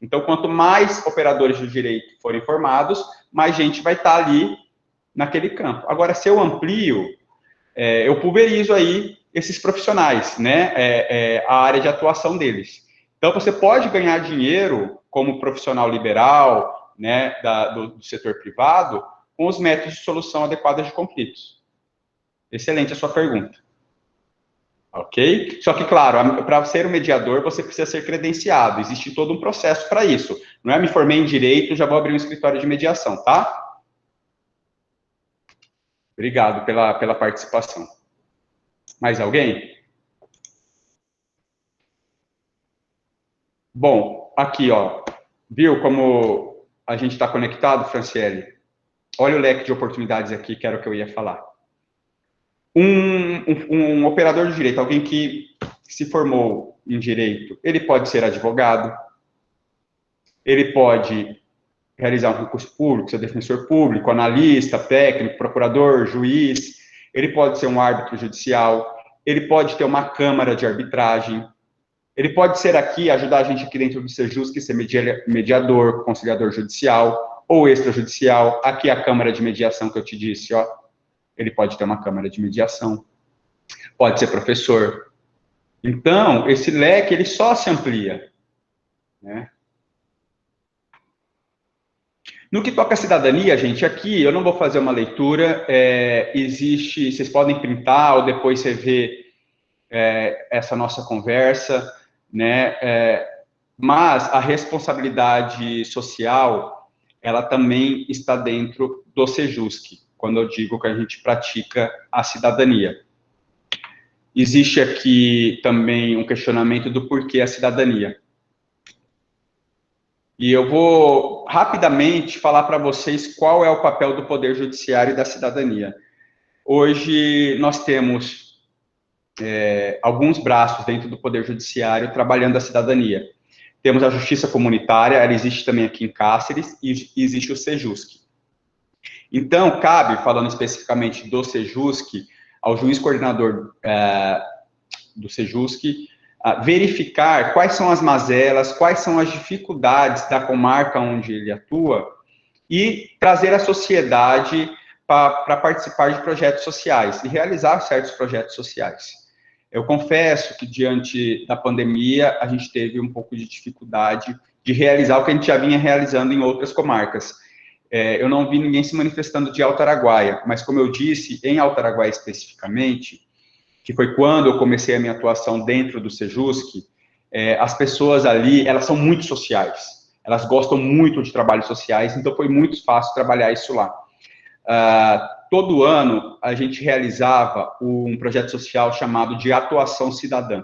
então quanto mais operadores do direito forem formados, mais gente vai estar ali naquele campo. Agora, se eu amplio, eu pulverizo aí esses profissionais, né? A área de atuação deles. Então, você pode ganhar dinheiro como profissional liberal, né, do setor privado, com os métodos de solução adequada de conflitos. Excelente a sua pergunta. Ok? Só que, claro, para ser um mediador, você precisa ser credenciado. Existe todo um processo para isso. Não é me formei em direito, já vou abrir um escritório de mediação, tá? Obrigado pela participação. Mais alguém? Bom, aqui, ó. Viu como a gente está conectado, Franciele? Olha o leque de oportunidades aqui, que era o que eu ia falar. Um operador de direito, alguém que se formou em direito, ele pode ser advogado, ele pode realizar um concurso público, ser defensor público, analista, técnico, procurador, juiz, ele pode ser um árbitro judicial, ele pode ter uma câmara de arbitragem, ele pode ser aqui, ajudar a gente aqui dentro do Sejusc, ser mediador, conciliador judicial ou extrajudicial. Aqui a câmara de mediação que eu te disse, ó, ele pode ter uma câmara de mediação, pode ser professor. Então, esse leque, ele só se amplia, né? No que toca à cidadania, gente, aqui eu não vou fazer uma leitura, existe, vocês podem printar ou depois você vê essa nossa conversa, né? Mas a responsabilidade social, ela também está dentro do Sejusc, quando eu digo que a gente pratica a cidadania. Existe aqui também um questionamento do porquê a cidadania. E eu vou rapidamente falar para vocês qual é o papel do Poder Judiciário e da cidadania. Hoje nós temos alguns braços dentro do Poder Judiciário trabalhando a cidadania. Temos a Justiça Comunitária, ela existe também aqui em Cáceres, e existe o Sejusc. Então, cabe, falando especificamente do Sejusc, ao juiz coordenador do Sejusc, verificar quais são as mazelas, quais são as dificuldades da comarca onde ele atua e trazer a sociedade para participar de projetos sociais e realizar certos projetos sociais. Eu confesso que, diante da pandemia, a gente teve um pouco de dificuldade de realizar o que a gente já vinha realizando em outras comarcas. Eu não vi ninguém se manifestando de Alto Araguaia, mas, como eu disse, em Alto Araguaia especificamente, que foi quando eu comecei a minha atuação dentro do Sejusc, as pessoas ali, elas são muito sociais, elas gostam muito de trabalhos sociais, então foi muito fácil trabalhar isso lá. Todo ano, a gente realizava um projeto social chamado de Atuação Cidadã.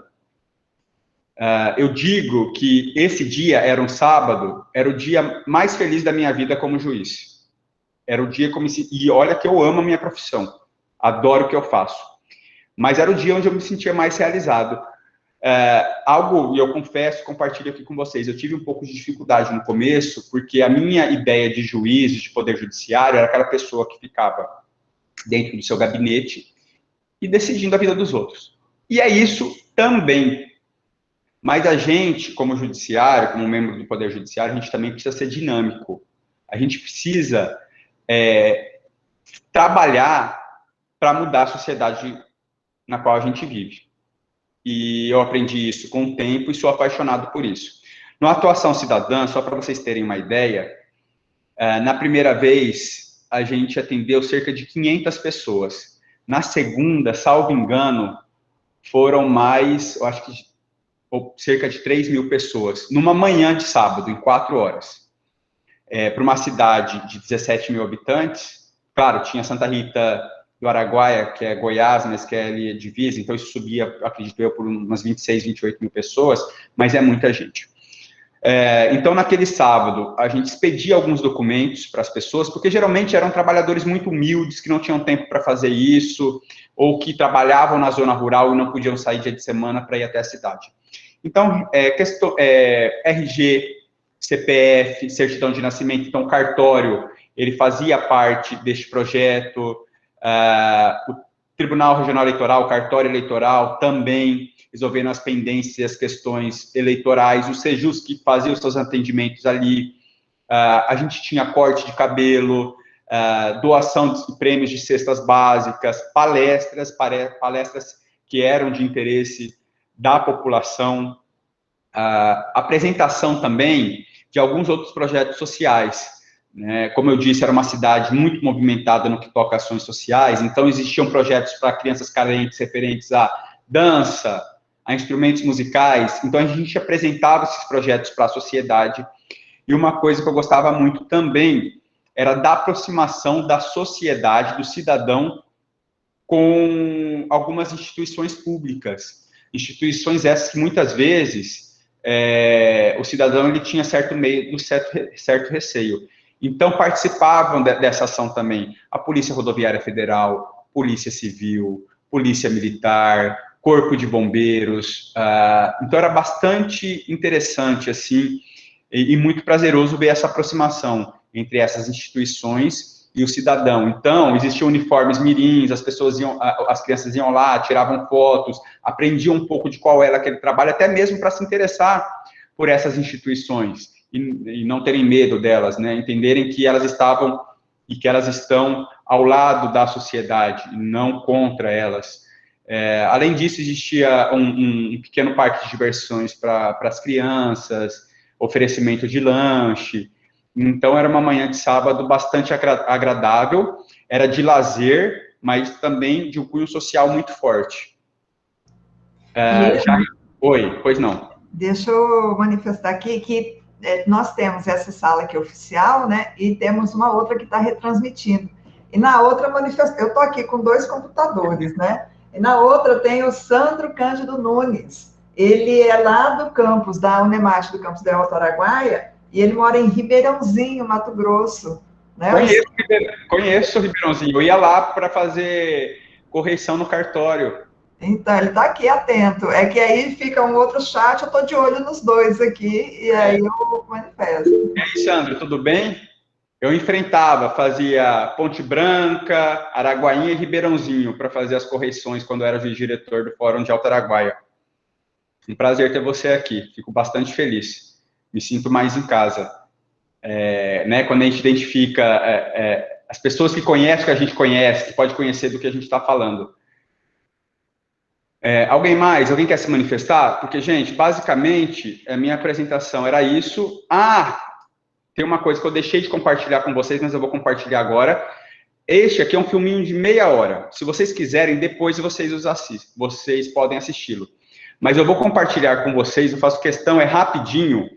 Eu digo que esse dia, era um sábado, era o dia mais feliz da minha vida como juiz. Era o dia como se... E olha que eu amo a minha profissão, adoro o que eu faço. Mas era o dia onde eu me sentia mais realizado. E eu confesso, compartilho aqui com vocês, eu tive um pouco de dificuldade no começo, porque a minha ideia de juiz, de poder judiciário, era aquela pessoa que ficava dentro do seu gabinete e decidindo a vida dos outros. E é isso também. Mas a gente, como judiciário, como membro do Poder Judiciário, a gente também precisa ser dinâmico. A gente precisa trabalhar para mudar a sociedade na qual a gente vive. E eu aprendi isso com o tempo e sou apaixonado por isso. No Atuação Cidadã, só para vocês terem uma ideia, na primeira vez, a gente atendeu cerca de 500 pessoas. Na segunda, salvo engano, foram mais, eu acho que cerca de 3.000 pessoas, numa manhã de sábado, em 4 horas. Para uma cidade de 17 mil habitantes, claro, tinha Santa Rita do Araguaia, que é Goiás, mas que é ali a divisa, então isso subia, acredito eu, por umas 26, 28 mil pessoas, mas é muita gente. Então, naquele sábado, a gente expedia alguns documentos para as pessoas, porque geralmente eram trabalhadores muito humildes, que não tinham tempo para fazer isso, ou que trabalhavam na zona rural e não podiam sair dia de semana para ir até a cidade. Então, RG, CPF, certidão de nascimento, então cartório, ele fazia parte deste projeto. O Tribunal Regional Eleitoral, o cartório eleitoral, também resolvendo as pendências, as questões eleitorais. O Sejusc fazia os seus atendimentos ali. A gente tinha corte de cabelo, doação de prêmios de cestas básicas, palestras que eram de interesse da população, apresentação também de alguns outros projetos sociais. Como eu disse, era uma cidade muito movimentada no que toca a ações sociais, então existiam projetos para crianças carentes referentes à dança, a instrumentos musicais, então a gente apresentava esses projetos para a sociedade, e uma coisa que eu gostava muito também era da aproximação da sociedade, do cidadão, com algumas instituições públicas, instituições essas que muitas vezes o cidadão ele tinha certo medo, certo receio. Então, participavam dessa ação também a Polícia Rodoviária Federal, Polícia Civil, Polícia Militar, Corpo de Bombeiros. Então, era bastante interessante, assim, e muito prazeroso ver essa aproximação entre essas instituições e o cidadão. Então, existiam uniformes mirins, as crianças iam lá, tiravam fotos, aprendiam um pouco de qual era aquele trabalho, até mesmo para se interessar por essas instituições e não terem medo delas, né? Entenderem que elas estavam e que elas estão ao lado da sociedade, e não contra elas. Além disso, existia um pequeno parque de diversões para as crianças, oferecimento de lanche. Então, era uma manhã de sábado bastante agradável, era de lazer, mas também de um cunho social muito forte. Oi, pois não. Deixa eu manifestar aqui que nós temos essa sala aqui oficial, né, e temos uma outra que está retransmitindo. E na outra eu estou aqui com 2 computadores, né, e na outra tem o Sandro Cândido Nunes. Ele é lá do campus, da Unemate, do campus da Alto Araguaia, e ele mora em Ribeirãozinho, Mato Grosso. Né? Conheço o Ribeirãozinho, eu ia lá para fazer correção no cartório. Então, ele está aqui atento. É que aí fica um outro chat, eu estou de olho nos 2 aqui, e aí eu manifesto. E aí, Sandro, tudo bem? Eu fazia Ponte Branca, Araguainha e Ribeirãozinho para fazer as correções quando eu era vice-diretor do Fórum de Alto Araguaia. Um prazer ter você aqui, fico bastante feliz. Me sinto mais em casa. Né, quando a gente identifica as pessoas que conhecem o que a gente conhece, que pode conhecer do que a gente está falando. Alguém mais? Alguém quer se manifestar? Porque, gente, basicamente, a minha apresentação era isso. Tem uma coisa que eu deixei de compartilhar com vocês, mas eu vou compartilhar agora. Este aqui é um filminho de meia hora. Se vocês quiserem, depois vocês podem assisti-lo. Mas eu vou compartilhar com vocês, eu faço questão, rapidinho,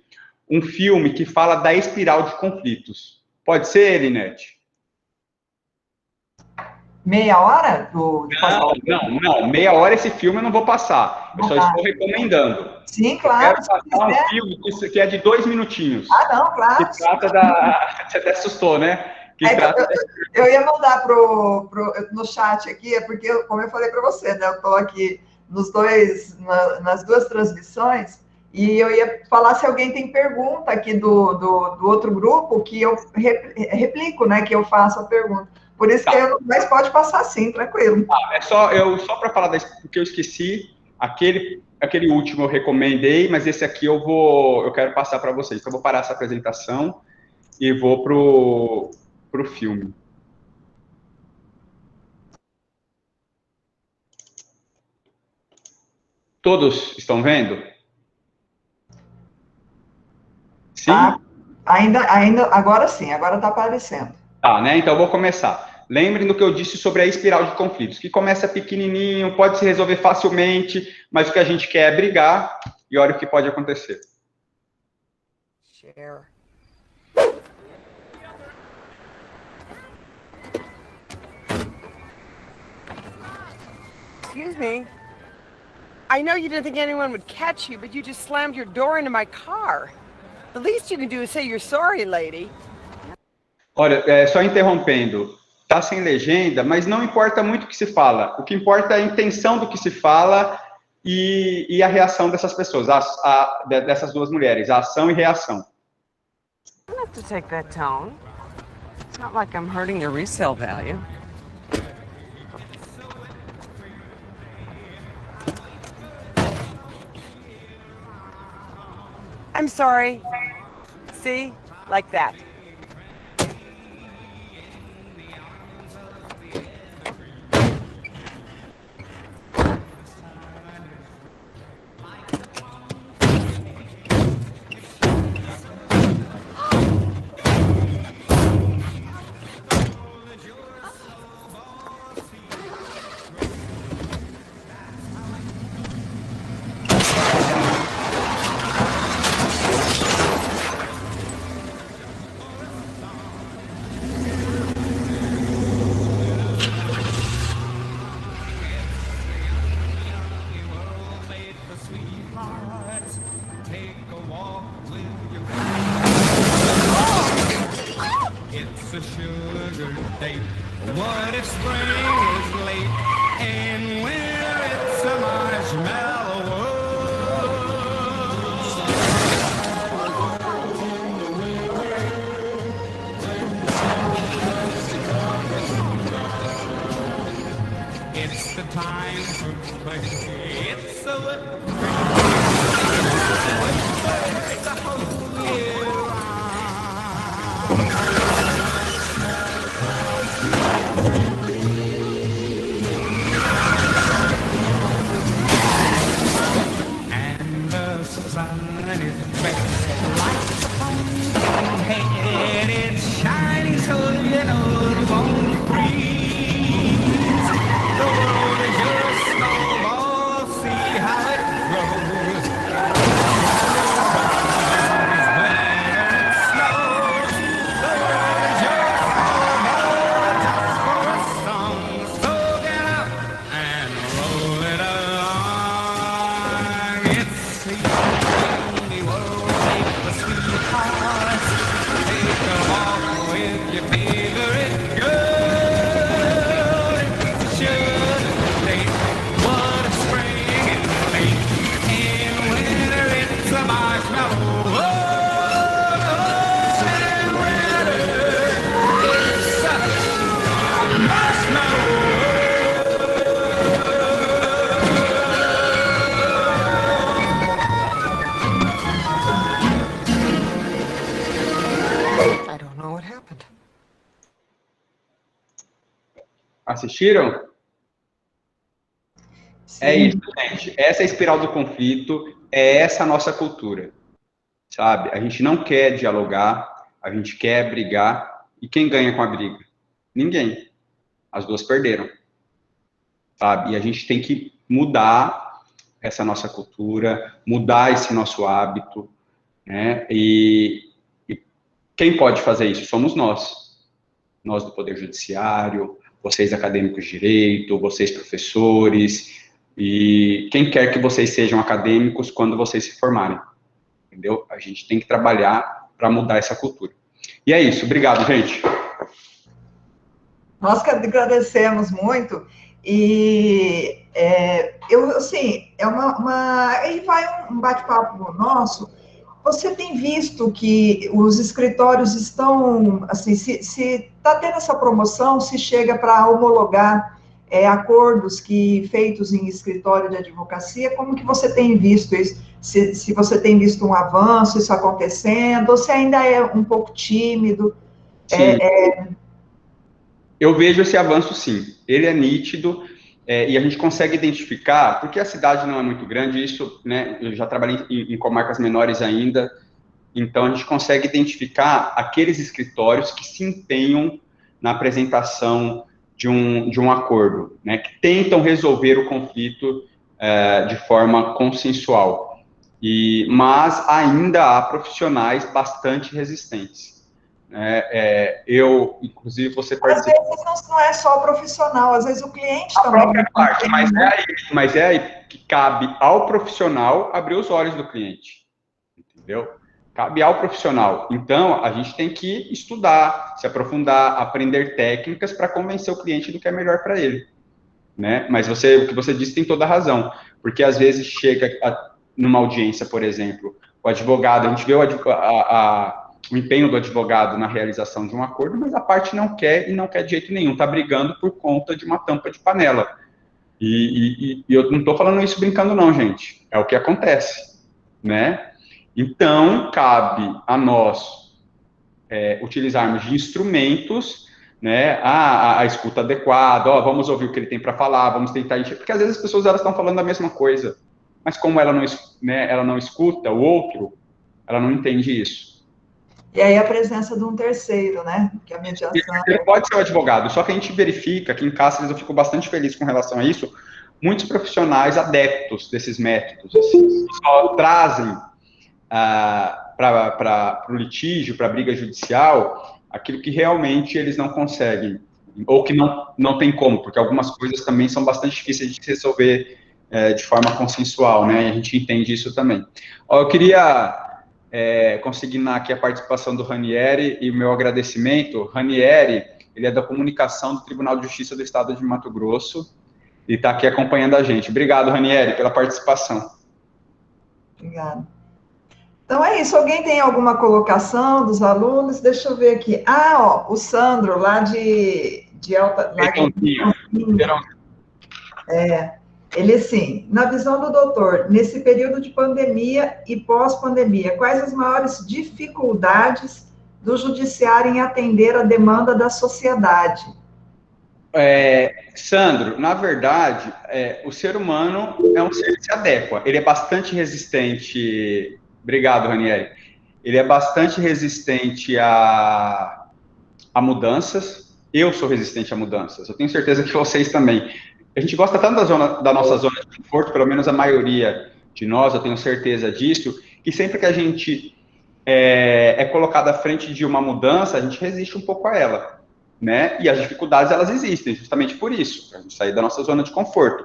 um filme que fala da espiral de conflitos. Pode ser, Elinete? Meia hora? Não. Meia hora esse filme eu não vou passar. Eu só estou recomendando. Sim, claro. Eu quero passar um filme que é de 2 minutinos. Não, claro. Que trata Você até assustou, né? Eu ia mandar no chat aqui, porque, como eu falei para você, né? Eu estou aqui nas 2 transmissões, e eu ia falar se alguém tem pergunta aqui do outro grupo, que eu replico, né? Que eu faço a pergunta. Por isso que mas pode passar sim, tranquilo. Só para falar porque eu esqueci, aquele último eu recomendei, mas esse aqui eu quero passar para vocês. Então, eu vou parar essa apresentação e vou pro filme. Todos estão vendo? Sim? Agora sim, agora está aparecendo. Né? Então eu vou começar. Lembrem do que eu disse sobre a espiral de conflitos, que começa pequenininho, pode se resolver facilmente, mas o que a gente quer é brigar, e olha o que pode acontecer. Share. Excuse me. I know you didn't think anyone would catch you, but you just slammed your door into my car. The least you can do is say you're sorry, lady. Olha, só interrompendo, tá sem legenda, mas não importa muito o que se fala. O que importa é a intenção do que se fala e a reação dessas pessoas, dessas 2 mulheres, a ação e reação. I don't have to take that tone. It's not like I'm hurting your resale value. I'm sorry. See? Like that. a sugar date? What if spring is late and winter it's a marshmallow world? It's the time for play. It's a it's a whole year and the sun is bright like a pumpkin head. It's shining so you know it won't freeze. The world is your snowball, see how it grows. Assistiram? Sim. É isso, gente. Essa é a espiral do conflito, é essa a nossa cultura, sabe? A gente não quer dialogar, a gente quer brigar, e quem ganha com a briga? Ninguém. As duas perderam, sabe? E a gente tem que mudar essa nossa cultura, mudar esse nosso hábito, né? E quem pode fazer isso? Somos nós. Nós do Poder Judiciário, vocês acadêmicos de direito, vocês professores, e quem quer que vocês sejam acadêmicos quando vocês se formarem, entendeu? A gente tem que trabalhar para mudar essa cultura. E é isso, obrigado, gente. Nós que agradecemos muito, e assim, aí vai um bate-papo nosso. Você tem visto que os escritórios estão, assim, se está tendo essa promoção, se chega para homologar acordos feitos em escritório de advocacia, como que você tem visto isso? Se você tem visto um avanço, isso acontecendo, ou se ainda é um pouco tímido? Sim. Eu vejo esse avanço, sim. Ele é nítido, e a gente consegue identificar, porque a cidade não é muito grande, isso, né, eu já trabalhei em comarcas menores ainda, então a gente consegue identificar aqueles escritórios que se empenham na apresentação de um acordo, né, que tentam resolver o conflito de forma consensual, mas ainda há profissionais bastante resistentes. Inclusive, você participa... Às vezes não é só o profissional, às vezes o cliente também. A própria parte, mas é aí que cabe ao profissional abrir os olhos do cliente, entendeu? Cabe ao profissional. Então, a gente tem que estudar, se aprofundar, aprender técnicas para convencer o cliente do que é melhor para ele, né? Mas o que você disse tem toda a razão, porque às vezes chega numa audiência, por exemplo, o advogado, a gente vê o empenho do advogado na realização de um acordo, mas a parte não quer, e não quer de jeito nenhum, está brigando por conta de uma tampa de panela. E eu não estou falando isso brincando não, gente, é o que acontece, né? Então, cabe a nós utilizarmos de instrumentos, né, a escuta adequada, vamos ouvir o que ele tem para falar, vamos tentar enxergar, porque às vezes as pessoas elas estão falando a mesma coisa, mas como ela não escuta o outro, ela não entende isso. E aí a presença de um terceiro, né? Que a mediação... Ele pode ser o advogado, só que a gente verifica, aqui em Cáceres eu fico bastante feliz com relação a isso, muitos profissionais adeptos desses métodos, assim, só trazem para o litígio, para a briga judicial, aquilo que realmente eles não conseguem, ou que não tem como, porque algumas coisas também são bastante difíceis de resolver de forma consensual, né? E a gente entende isso também. Eu queria consignar aqui a participação do Ranieri e o meu agradecimento. Ranieri, ele é da comunicação do Tribunal de Justiça do Estado de Mato Grosso e está aqui acompanhando a gente. Obrigado, Ranieri, pela participação. Obrigada. Então é isso. Alguém tem alguma colocação dos alunos? Deixa eu ver aqui. O Sandro, lá de Alta... Ele, sim, na visão do doutor, nesse período de pandemia e pós-pandemia, quais as maiores dificuldades do judiciário em atender a demanda da sociedade? Sandro, na verdade, o ser humano é um ser que se adequa. Ele é bastante resistente... Obrigado, Ranieri. Ele é bastante resistente a mudanças. Eu sou resistente a mudanças. Eu tenho certeza que vocês também. A gente gosta tanto da nossa zona de conforto, pelo menos a maioria de nós, eu tenho certeza disso, que sempre que a gente é colocado à frente de uma mudança, a gente resiste um pouco a ela, né? E as dificuldades, elas existem, justamente por isso, para a gente sair da nossa zona de conforto.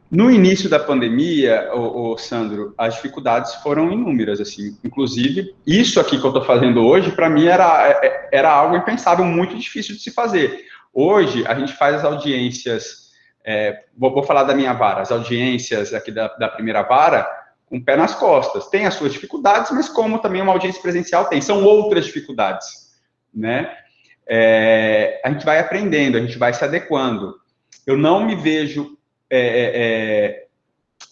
No início da pandemia, Sandro, as dificuldades foram inúmeras, assim. Inclusive, isso aqui que eu estou fazendo hoje, para mim, era algo impensável, muito difícil de se fazer. Hoje, a gente faz as audiências... vou falar da minha vara, as audiências aqui da primeira vara, com o pé nas costas. Tem as suas dificuldades, mas como também uma audiência presencial tem, são outras dificuldades, né? A gente vai aprendendo, a gente vai se adequando. Eu não me vejo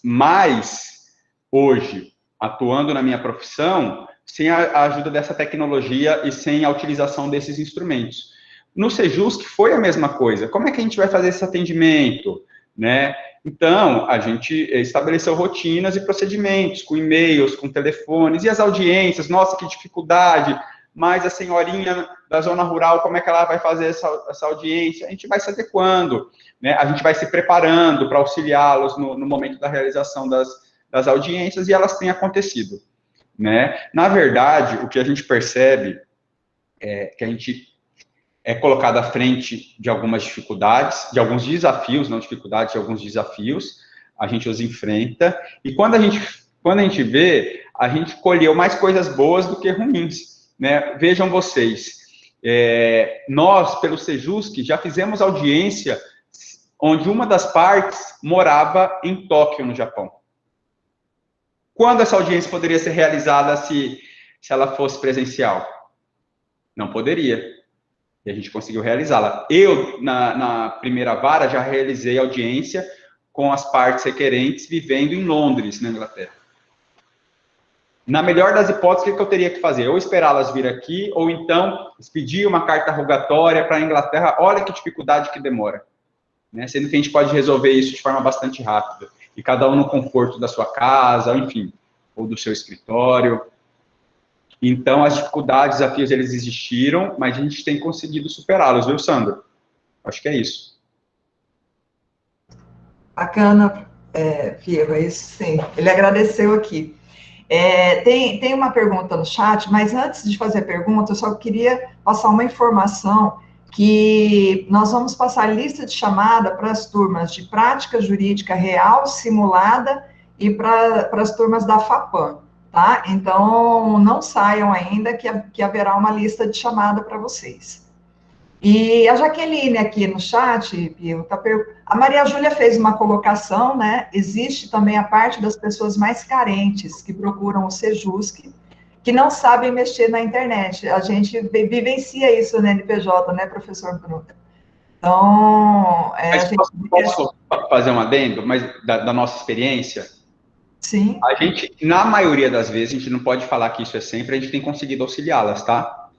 mais hoje atuando na minha profissão sem a ajuda dessa tecnologia e sem a utilização desses instrumentos. No Sejusc foi a mesma coisa. Como é que a gente vai fazer esse atendimento, né? Então, a gente estabeleceu rotinas e procedimentos, com e-mails, com telefones, e as audiências, nossa, que dificuldade, mas a senhorinha da zona rural, como é que ela vai fazer essa audiência? A gente vai se adequando, né? A gente vai se preparando para auxiliá-los no momento da realização das audiências, e elas têm acontecido, né? Na verdade, o que a gente percebe é que a gente é colocado à frente de algumas dificuldades, de alguns desafios, não dificuldades, de alguns desafios, a gente os enfrenta, e quando a gente vê, a gente colheu mais coisas boas do que ruins, né? Vejam vocês, nós, pelo Sejusc, já fizemos audiência onde uma das partes morava em Tóquio, no Japão. Quando essa audiência poderia ser realizada se ela fosse presencial? Não poderia. E a gente conseguiu realizá-la. Eu, na primeira vara, já realizei audiência com as partes requerentes vivendo em Londres, na Inglaterra. Na melhor das hipóteses, o que eu teria que fazer? Ou esperá-las vir aqui, ou então expedir uma carta rogatória para a Inglaterra. Olha que dificuldade que demora, né? Sendo que a gente pode resolver isso de forma bastante rápida. E cada um no conforto da sua casa, enfim, ou do seu escritório. Então, as dificuldades, desafios, eles existiram, mas a gente tem conseguido superá-los, viu, Sandro? Acho que é isso. Bacana, Fierro, isso sim. Ele agradeceu aqui. Tem uma pergunta no chat, mas antes de fazer a pergunta, eu só queria passar uma informação que nós vamos passar lista de chamada para as turmas de prática jurídica real, simulada, e para as turmas da FAPAM. Tá? Então, não saiam ainda, que haverá uma lista de chamada para vocês. E a Jaqueline aqui no chat, a Maria Júlia fez uma colocação, né? Existe também a parte das pessoas mais carentes, que procuram o Sejusc, que não sabem mexer na internet. A gente vivencia isso no NPJ, né, professor Bruno? Então, posso fazer um adendo, mas da nossa experiência? Sim. A gente, na maioria das vezes, a gente não pode falar que isso é sempre, a gente tem conseguido auxiliá-las, tá?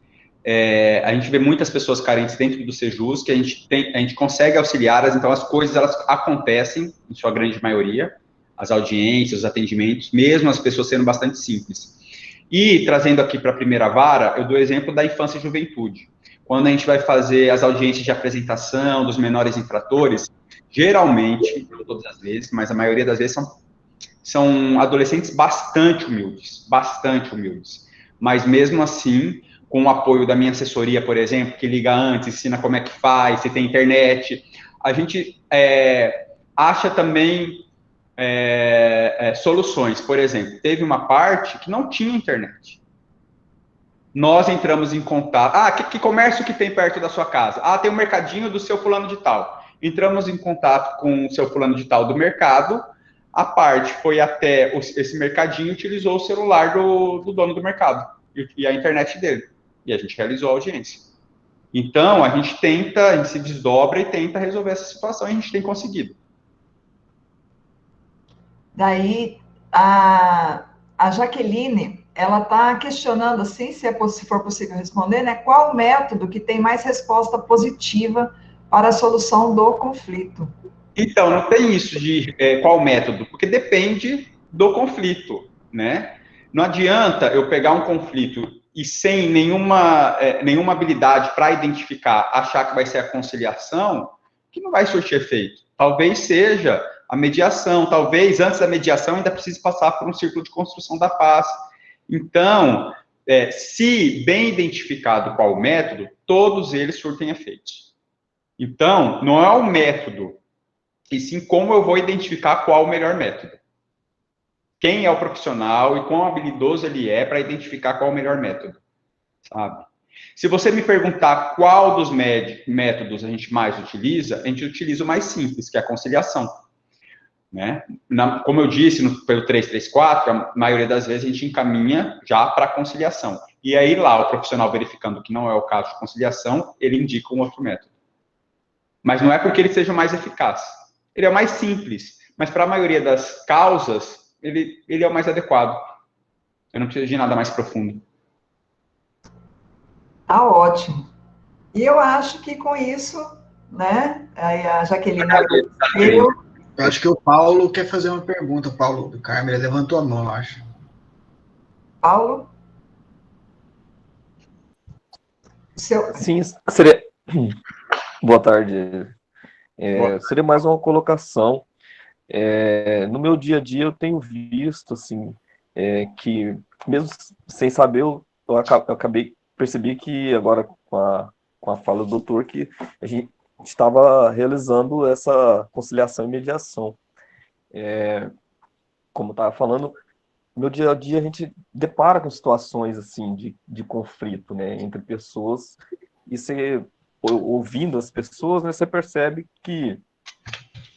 A gente vê muitas pessoas carentes dentro do Sejusc, que a gente consegue auxiliá-las, então as coisas, elas acontecem, em sua grande maioria, as audiências, os atendimentos, mesmo as pessoas sendo bastante simples. E, trazendo aqui para a primeira vara, eu dou exemplo da infância e juventude. Quando a gente vai fazer as audiências de apresentação dos menores infratores, geralmente, não todas as vezes, mas a maioria das vezes são adolescentes bastante humildes, mas mesmo assim, com o apoio da minha assessoria, por exemplo, que liga antes, ensina como é que faz, se tem internet, a gente acha também soluções. Por exemplo, teve uma parte que não tinha internet. Nós entramos em contato. Que comércio que tem perto da sua casa? Tem um mercadinho do seu fulano de tal. Entramos em contato com o seu fulano de tal do mercado. A parte foi até esse mercadinho e utilizou o celular do dono do mercado e a internet dele. E a gente realizou a audiência. Então, a gente se desdobra e tenta resolver essa situação, e a gente tem conseguido. Daí, a Jaqueline, ela está questionando, assim, se for possível responder, né, qual o método que tem mais resposta positiva para a solução do conflito? Então, não tem isso de qual método, porque depende do conflito, né? Não adianta eu pegar um conflito e sem nenhuma habilidade para identificar, achar que vai ser a conciliação, que não vai surtir efeito. Talvez seja a mediação, talvez antes da mediação ainda precise passar por um círculo de construção da paz. Então, se bem identificado qual o método, todos eles surtem efeitos. Então, não é o método, e sim como eu vou identificar qual o melhor método. Quem é o profissional e quão habilidoso ele é para identificar qual o melhor método, sabe? Se você me perguntar qual dos métodos a gente mais utiliza, a gente utiliza o mais simples, que é a conciliação, né? Como eu disse, pelo 334, a maioria das vezes a gente encaminha já para a conciliação. E aí lá, o profissional verificando que não é o caso de conciliação, ele indica um outro método. Mas não é porque ele seja o mais eficaz. Ele é o mais simples, mas para a maioria das causas, ele é o mais adequado. Eu não preciso de nada mais profundo. Tá ótimo. E eu acho que com isso, né, a Jaqueline... Eu acho que o Paulo quer fazer uma pergunta. O Paulo do Carmo, ele levantou a mão, eu acho. Paulo? Sim, seria... Boa tarde. Seria mais uma colocação. No meu dia a dia, eu tenho visto, assim, que, mesmo sem saber, eu percebi que agora, com a fala do doutor, que a gente estava realizando essa conciliação e mediação. Como estava falando, no meu dia a dia, a gente depara com situações, assim, de conflito, né, entre pessoas, e você, ouvindo as pessoas, né, você percebe que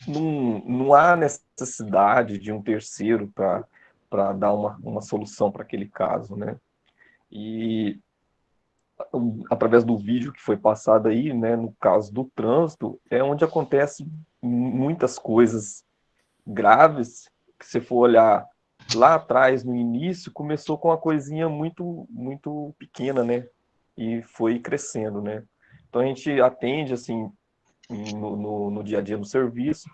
não há necessidade de um terceiro para dar uma solução para aquele caso, né? E através do vídeo que foi passado aí, né, no caso do trânsito, é onde acontece muitas coisas graves, que se for olhar lá atrás, no início, começou com uma coisinha muito, muito pequena, né? E foi crescendo, né? Então a gente atende, assim, no dia a dia no serviço,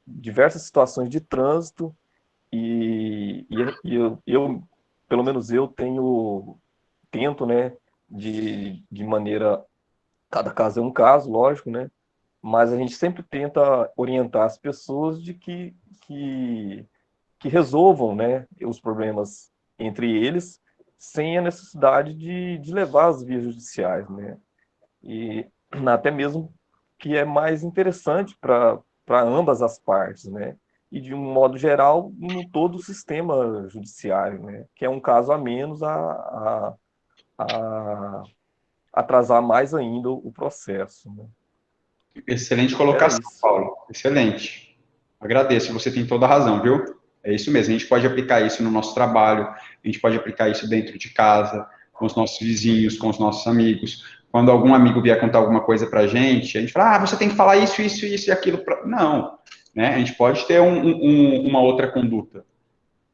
diversas situações de trânsito, e eu, pelo menos eu tento, né, de maneira, cada caso é um caso, lógico, né, mas a gente sempre tenta orientar as pessoas de que resolvam, né, os problemas entre eles, sem a necessidade de levar às vias judiciais, né, e até mesmo que é mais interessante para ambas as partes, né? E, de um modo geral, em todo o sistema judiciário, né? Que é um caso a menos a atrasar mais ainda o processo, né? Excelente colocação, Paulo. Excelente. Agradeço, você tem toda a razão, viu? É isso mesmo, a gente pode aplicar isso no nosso trabalho, a gente pode aplicar isso dentro de casa, com os nossos vizinhos, com os nossos amigos. Quando algum amigo vier contar alguma coisa pra gente, a gente fala, você tem que falar isso, isso, isso e aquilo. Não, né? A gente pode ter uma outra conduta,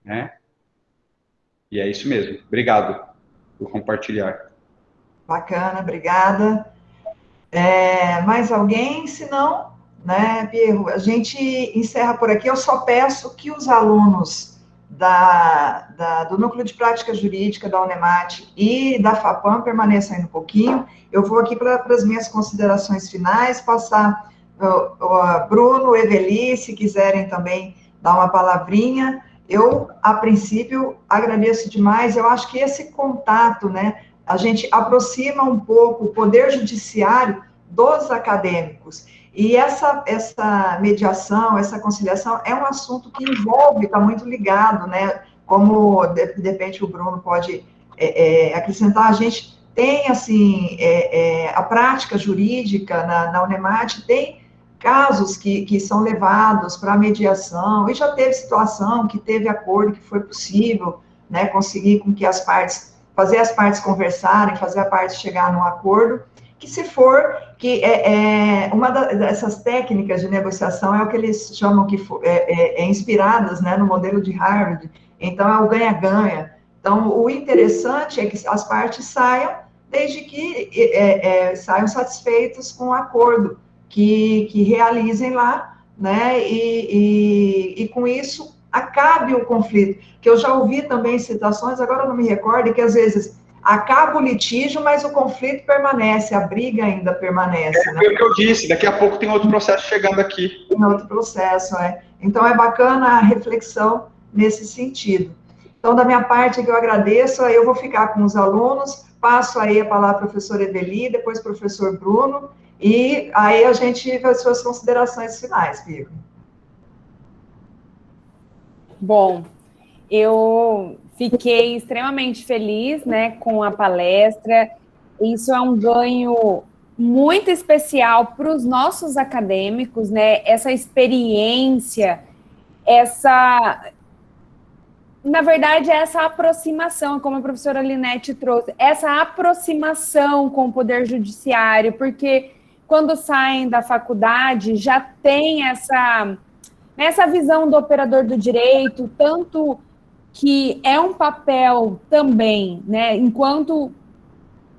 né? E é isso mesmo. Obrigado por compartilhar. Bacana, obrigada. Mais alguém? Se não, né, Pierro, a gente encerra por aqui. Eu só peço que os alunos do Núcleo de Prática Jurídica da Unemat e da FAPAM permaneçam ainda um pouquinho. Eu vou aqui para as minhas considerações finais, passar o Bruno, Eveli, se quiserem também dar uma palavrinha. Eu, a princípio, agradeço demais. Eu acho que esse contato, né, a gente aproxima um pouco o poder judiciário dos acadêmicos. E essa mediação, essa conciliação é um assunto que envolve, está muito ligado, né? Como, de repente, o Bruno pode acrescentar, a gente tem, assim, a prática jurídica na Unemat tem casos que são levados para mediação, e já teve situação que teve acordo, que foi possível, né, conseguir com que fazer as partes conversarem, fazer a parte chegar num acordo, que se for, que uma dessas técnicas de negociação é o que eles chamam que inspiradas, né, no modelo de Harvard, então é o ganha-ganha. Então, o interessante é que as partes saiam, desde que saiam satisfeitos com o acordo, que realizem lá, né, e com isso acabe o conflito, que eu já ouvi também citações, agora eu não me recordo, que às vezes acaba o litígio, mas o conflito permanece, a briga ainda permanece. Foi o que eu disse, daqui a pouco tem outro processo chegando aqui. Tem outro processo, Então, é bacana a reflexão nesse sentido. Então, da minha parte, que eu agradeço, aí eu vou ficar com os alunos, passo aí a palavra à professora Eveli, depois ao professor Bruno, e aí a gente vai suas considerações finais, Pico. Bom, eu fiquei extremamente feliz, né, com a palestra. Isso é um ganho muito especial para os nossos acadêmicos, né? Essa experiência, na verdade, essa aproximação, como a professora Linete trouxe, essa aproximação com o Poder Judiciário, porque quando saem da faculdade já tem essa visão do operador do direito, tanto que é um papel também, né, enquanto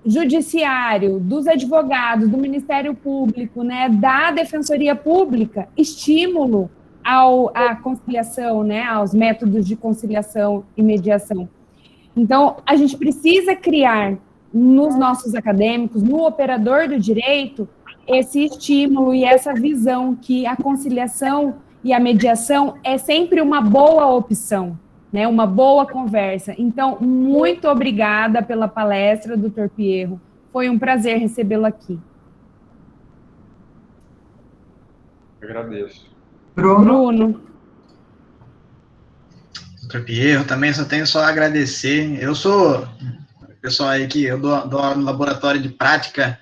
judiciário, dos advogados, do Ministério Público, né, da Defensoria Pública, estímulo à conciliação, né, aos métodos de conciliação e mediação. Então, a gente precisa criar nos nossos acadêmicos, no operador do direito, esse estímulo e essa visão que a conciliação e a mediação é sempre uma boa opção, né, uma boa conversa. Então, muito obrigada pela palestra, doutor Pierro. Foi um prazer recebê-lo aqui. Eu agradeço. Bruno. Doutor Pierro, também tenho só a agradecer. Eu sou, pessoal aí que eu dou aula no laboratório de prática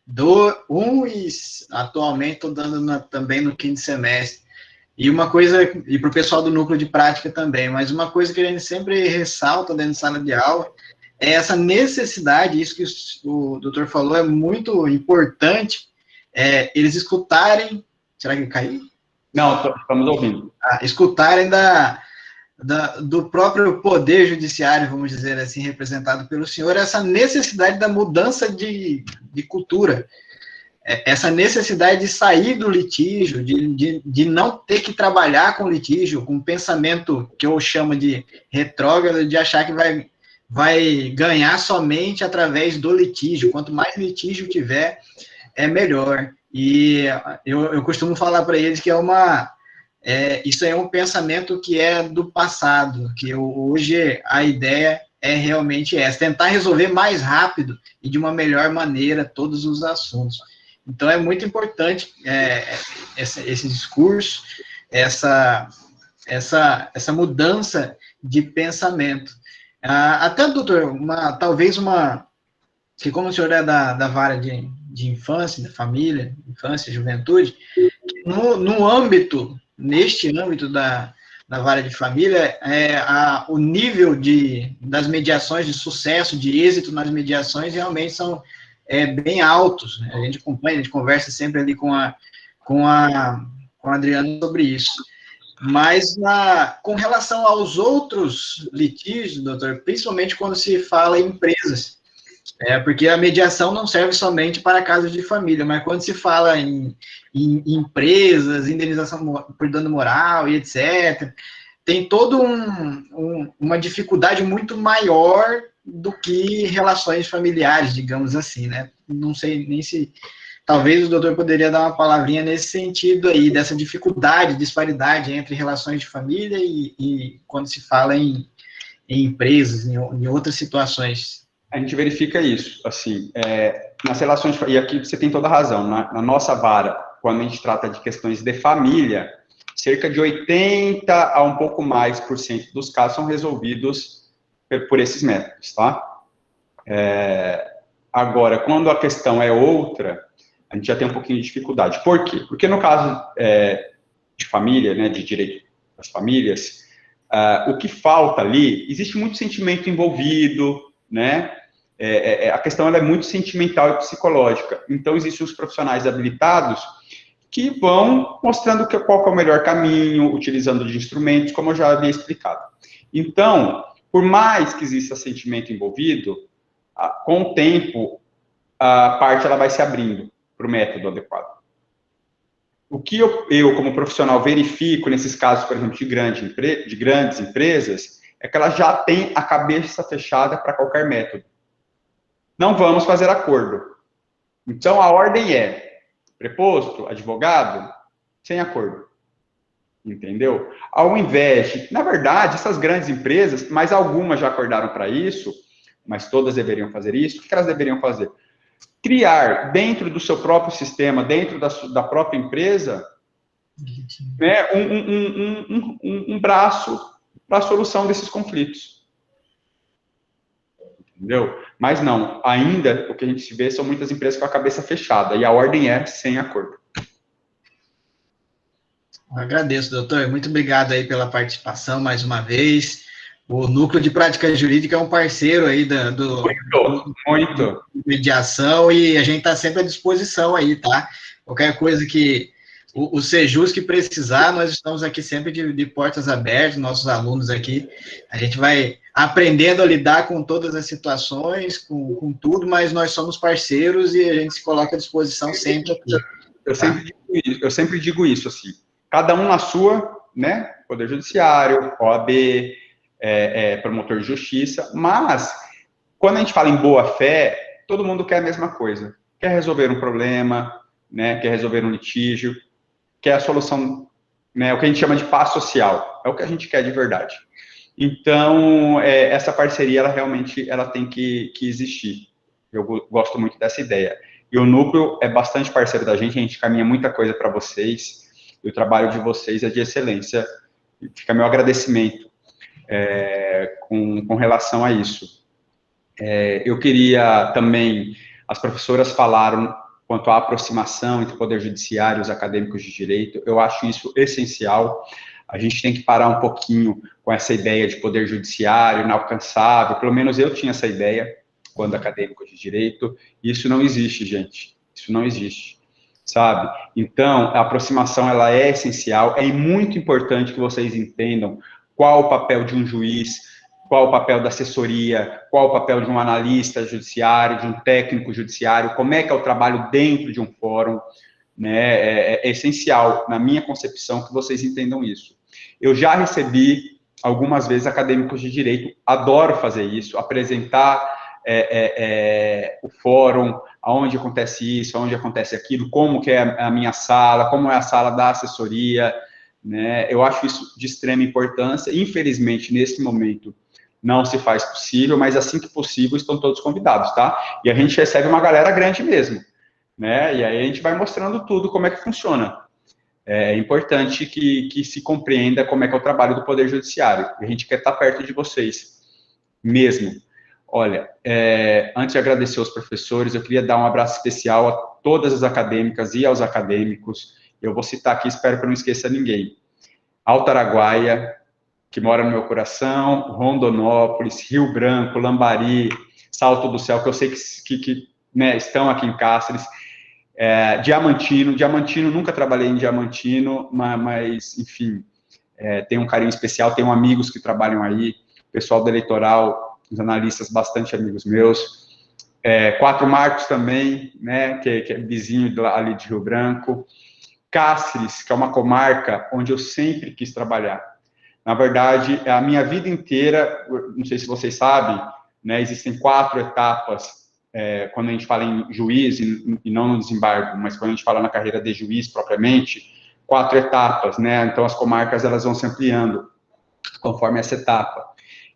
e atualmente estou dando também no 5º semestre. E uma coisa, e para o pessoal do núcleo de prática também, mas uma coisa que a gente sempre ressalta dentro de sala de aula é essa necessidade, isso que o doutor falou é muito importante, eles escutarem, será que caiu? Não, estamos ouvindo. Escutarem do próprio poder judiciário, vamos dizer assim, representado pelo senhor, essa necessidade da mudança de cultura, essa necessidade de sair do litígio, de não ter que trabalhar com litígio, com um pensamento que eu chamo de retrógrado, de achar que vai ganhar somente através do litígio. Quanto mais litígio tiver, é melhor. E eu costumo falar para eles que isso é um pensamento que é do passado, que hoje a ideia é realmente essa, tentar resolver mais rápido e de uma melhor maneira todos os assuntos. Então, é muito importante esse discurso, essa mudança de pensamento. Até, doutor, que como o senhor é da vara de infância, da família, infância, juventude, neste âmbito da vara de família, o nível das mediações, de sucesso, de êxito nas mediações, realmente são bem altos, né? A gente acompanha, a gente conversa sempre ali com a Adriana sobre isso. Mas, com relação aos outros litígios, doutor, principalmente quando se fala em empresas, porque a mediação não serve somente para casos de família, mas quando se fala em empresas, indenização por dano moral e etc., tem toda uma dificuldade muito maior do que relações familiares, digamos assim, né? Não sei nem se... Talvez o doutor poderia dar uma palavrinha nesse sentido aí, dessa dificuldade, disparidade entre relações de família e quando se fala em empresas, em outras situações. a gente verifica isso, assim, nas relações, e aqui você tem toda a razão, na nossa vara, quando a gente trata de questões de família, cerca de 80% a um pouco mais por cento dos casos são resolvidos por esses métodos, tá? Agora, quando a questão é outra, a gente já tem um pouquinho de dificuldade. Por quê? Porque no caso de família, né, de direito das famílias, o que falta ali, existe muito sentimento envolvido, né? A questão ela é muito sentimental e psicológica. Então, existem os profissionais habilitados que vão mostrando qual que é o melhor caminho, utilizando de instrumentos, como eu já havia explicado. Então, por mais que exista sentimento envolvido, com o tempo, a parte ela vai se abrindo para o método adequado. O que eu, como profissional, verifico nesses casos, por exemplo, de grandes empresas, é que ela já tem a cabeça fechada para qualquer método. Não vamos fazer acordo. Então, a ordem é preposto, advogado, sem acordo. Entendeu? Ao invés de, na verdade, essas grandes empresas, mas algumas já acordaram para isso, mas todas deveriam fazer isso, o que elas deveriam fazer? Criar, dentro do seu próprio sistema, dentro da própria empresa, né, um braço para a solução desses conflitos. Entendeu? Mas não, ainda o que a gente vê são muitas empresas com a cabeça fechada, e a ordem é sem acordo. Eu agradeço, doutor. Muito obrigado aí pela participação mais uma vez. O Núcleo de Prática Jurídica é um parceiro aí muito. Mediação, e a gente está sempre à disposição aí, tá? Qualquer coisa que o Sejus que precisar, nós estamos aqui sempre de portas abertas, nossos alunos aqui, a gente vai aprendendo a lidar com todas as situações, com tudo, mas nós somos parceiros e a gente se coloca à disposição sempre aqui. Eu sempre digo isso, assim, cada um na sua, né, Poder Judiciário, OAB, promotor de justiça, mas quando a gente fala em boa-fé, todo mundo quer a mesma coisa, quer resolver um problema, né, quer resolver um litígio, quer a solução, né, o que a gente chama de paz social, é o que a gente quer de verdade. Então, essa parceria, ela realmente tem que existir. Eu gosto muito dessa ideia. E o Núcleo é bastante parceiro da gente, a gente caminha muita coisa para vocês, e o trabalho de vocês é de excelência. Fica meu agradecimento com relação a isso. Eu queria também, as professoras falaram quanto à aproximação entre o Poder Judiciário e os acadêmicos de Direito, eu acho isso essencial. A gente tem que parar um pouquinho com essa ideia de Poder Judiciário inalcançável, pelo menos eu tinha essa ideia quando acadêmico de Direito, e isso não existe, gente, isso não existe, sabe? Então, a aproximação, ela é essencial, é muito importante que vocês entendam qual o papel de um juiz, qual o papel da assessoria, qual o papel de um analista judiciário, de um técnico judiciário, como é que é o trabalho dentro de um fórum, né? É essencial, na minha concepção, que vocês entendam isso. Eu já recebi, algumas vezes, acadêmicos de direito, adoro fazer isso, apresentar o fórum, aonde acontece isso, aonde acontece aquilo, como que é a minha sala, como é a sala da assessoria, né? Eu acho isso de extrema importância. Infelizmente, nesse momento, não se faz possível, mas assim que possível, estão todos convidados, tá? E a gente recebe uma galera grande mesmo, né? E aí a gente vai mostrando tudo, como é que funciona. É importante que se compreenda como é que é o trabalho do Poder Judiciário. A gente quer estar perto de vocês, mesmo. Olha, antes de agradecer aos professores, eu queria dar um abraço especial a todas as acadêmicas e aos acadêmicos. Eu vou citar aqui, espero que eu não esqueça ninguém. Alto Araguaia, que mora no meu coração, Rondonópolis, Rio Branco, Lambari, Salto do Céu, que eu sei que né, estão aqui em Cáceres, Diamantino, nunca trabalhei em Diamantino, mas enfim, tenho um carinho especial, tenho amigos que trabalham aí, pessoal do eleitoral, os analistas, bastante amigos meus, Quatro Marcos também, né, que é vizinho ali de Rio Branco, Cáceres, que é uma comarca onde eu sempre quis trabalhar. Na verdade, a minha vida inteira, não sei se vocês sabem, né, existem 4 etapas, quando a gente fala em juiz, e não no desembargo, mas quando a gente fala na carreira de juiz propriamente, 4 etapas, né, então as comarcas elas vão se ampliando conforme essa etapa.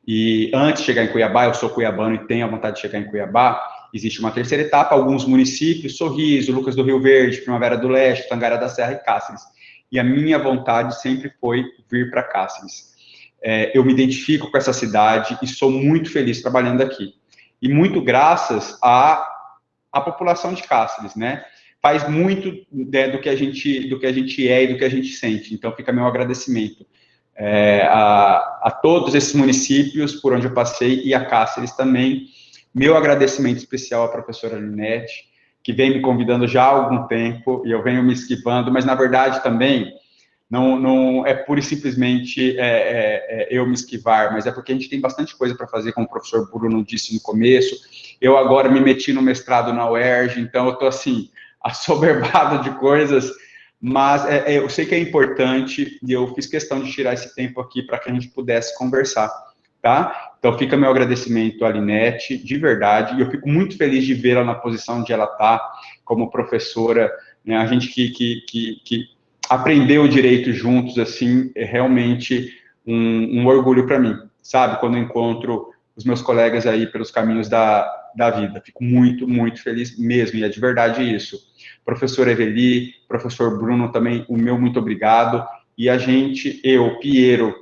E antes de chegar em Cuiabá, eu sou cuiabano e tenho a vontade de chegar em Cuiabá, existe uma terceira etapa, alguns municípios, Sorriso, Lucas do Rio Verde, Primavera do Leste, Tangará da Serra e Cáceres. E a minha vontade sempre foi vir para Cáceres. Eu me identifico com essa cidade e sou muito feliz trabalhando aqui. E muito graças à população de Cáceres, né? Faz muito do que a gente é e do que a gente sente. Então, fica meu agradecimento a todos esses municípios por onde eu passei e a Cáceres também. Meu agradecimento especial à professora Linete, que vem me convidando já há algum tempo, e eu venho me esquivando, mas, na verdade, também, não é pura e simplesmente eu me esquivar, mas é porque a gente tem bastante coisa para fazer, como o professor Bruno disse no começo. Eu agora me meti no mestrado na UERJ, então eu estou, assim, assoberbado de coisas, mas eu sei que é importante, e eu fiz questão de tirar esse tempo aqui para que a gente pudesse conversar, tá? Então, fica meu agradecimento à Linete, de verdade, e eu fico muito feliz de vê-la na posição onde ela está, como professora, né? A gente que aprendeu o direito juntos, assim, é realmente um orgulho para mim, sabe? Quando eu encontro os meus colegas aí pelos caminhos da vida. Fico muito, muito feliz mesmo, e é de verdade isso. Professor Eveli, professor Bruno também, o meu muito obrigado. E a gente, Piero,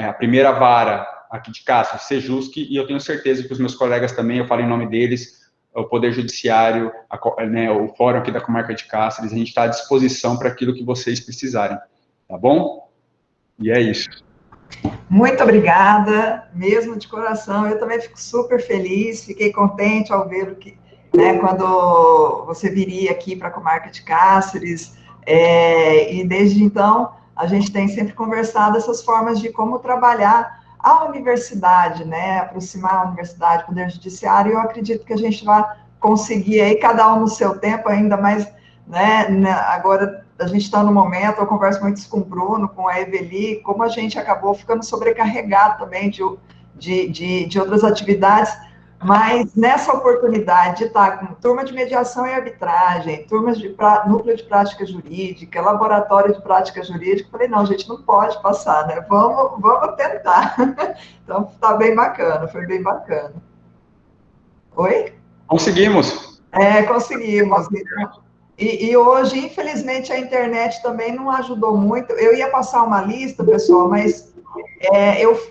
a primeira vara aqui de Cáceres, Sejusc, e eu tenho certeza que os meus colegas também, eu falo em nome deles, o Poder Judiciário, né, o Fórum aqui da Comarca de Cáceres, a gente está à disposição para aquilo que vocês precisarem, tá bom? E é isso. Muito obrigada, mesmo de coração. Eu também fico super feliz, fiquei contente ao ver que, né, quando você viria aqui para a Comarca de Cáceres, e desde então a gente tem sempre conversado essas formas de como trabalhar a universidade, né, aproximar a universidade, o Poder Judiciário. Eu acredito que a gente vai conseguir aí, cada um no seu tempo, ainda mais, né, agora a gente está no momento, eu converso muito com o Bruno, com a Eveli, como a gente acabou ficando sobrecarregado também de outras atividades, mas nessa oportunidade de estar com turma de mediação e arbitragem, turmas de núcleo de prática jurídica, laboratório de prática jurídica, falei, não, gente, não pode passar, né, vamos tentar. Então, está bem bacana, foi bem bacana. Oi? Conseguimos. Conseguimos. E hoje, infelizmente, a internet também não ajudou muito. Eu ia passar uma lista, pessoal, mas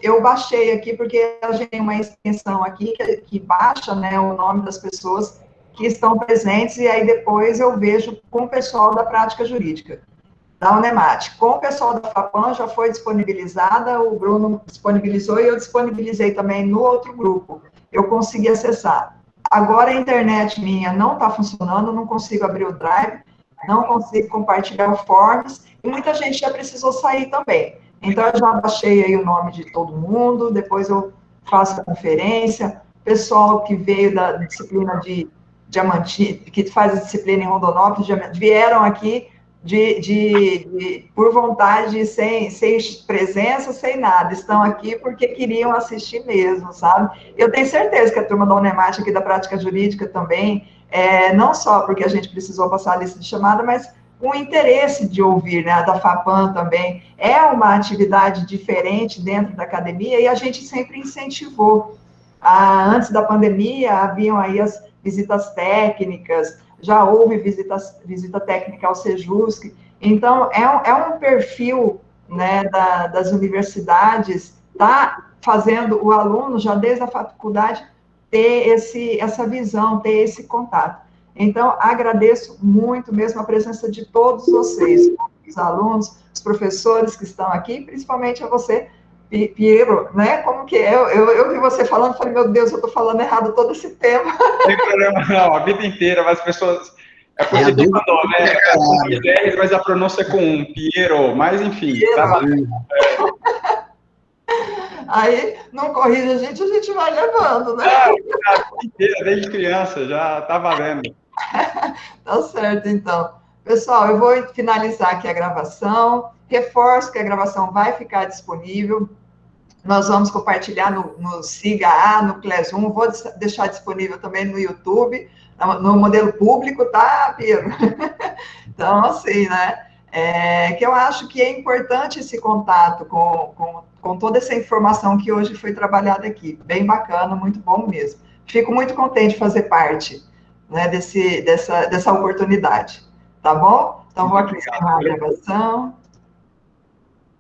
eu baixei aqui, porque a gente tem uma extensão aqui que baixa, né, o nome das pessoas que estão presentes, e aí depois eu vejo com o pessoal da prática jurídica, da Unemat. Com o pessoal da FAPAM já foi disponibilizada, o Bruno disponibilizou, e eu disponibilizei também no outro grupo. Eu consegui acessar. Agora a internet minha não está funcionando, não consigo abrir o Drive, não consigo compartilhar o Forms, e muita gente já precisou sair também. Então, eu já baixei aí o nome de todo mundo, depois eu faço a conferência. Pessoal que veio da disciplina de Diamantina, que faz a disciplina em Rondonópolis, vieram aqui por vontade, sem presença, sem nada. Estão aqui porque queriam assistir mesmo, sabe? Eu tenho certeza que a turma da Unemat aqui da prática jurídica também, não só porque a gente precisou passar a lista de chamada, mas com interesse de ouvir, né? A da FAPAM também é uma atividade diferente dentro da academia, e a gente sempre incentivou. Antes da pandemia, haviam aí as visitas técnicas, já houve visita técnica ao Sejusc. Então, é um perfil, né, das universidades, tá fazendo o aluno, já desde a faculdade, ter essa visão, ter esse contato. Então, agradeço muito mesmo a presença de todos vocês, os alunos, os professores que estão aqui, principalmente a você, Piero, né? Como que é? Eu vi você falando, falei, meu Deus, eu estou falando errado todo esse tempo. Não tem problema, não, a vida inteira, mas as pessoas... É porque você falou, né? Mas a pronúncia é com Piero, mas enfim. Piero. Tá aí, não corrige a gente vai levando, né? A vida inteira, desde criança, já tá valendo. Tá certo, então. Pessoal, eu vou finalizar aqui a gravação. Reforço que a gravação vai ficar disponível. Nós vamos compartilhar no SIGA, no Classroom. Vou deixar disponível também no YouTube, no modelo público, tá, Pedro? Então, assim, né? que eu acho que é importante esse contato com toda essa informação que hoje foi trabalhada aqui. Bem bacana, muito bom mesmo. Fico muito contente de fazer parte, né, dessa oportunidade. Tá bom? Então, vou aqui encerrar a gravação.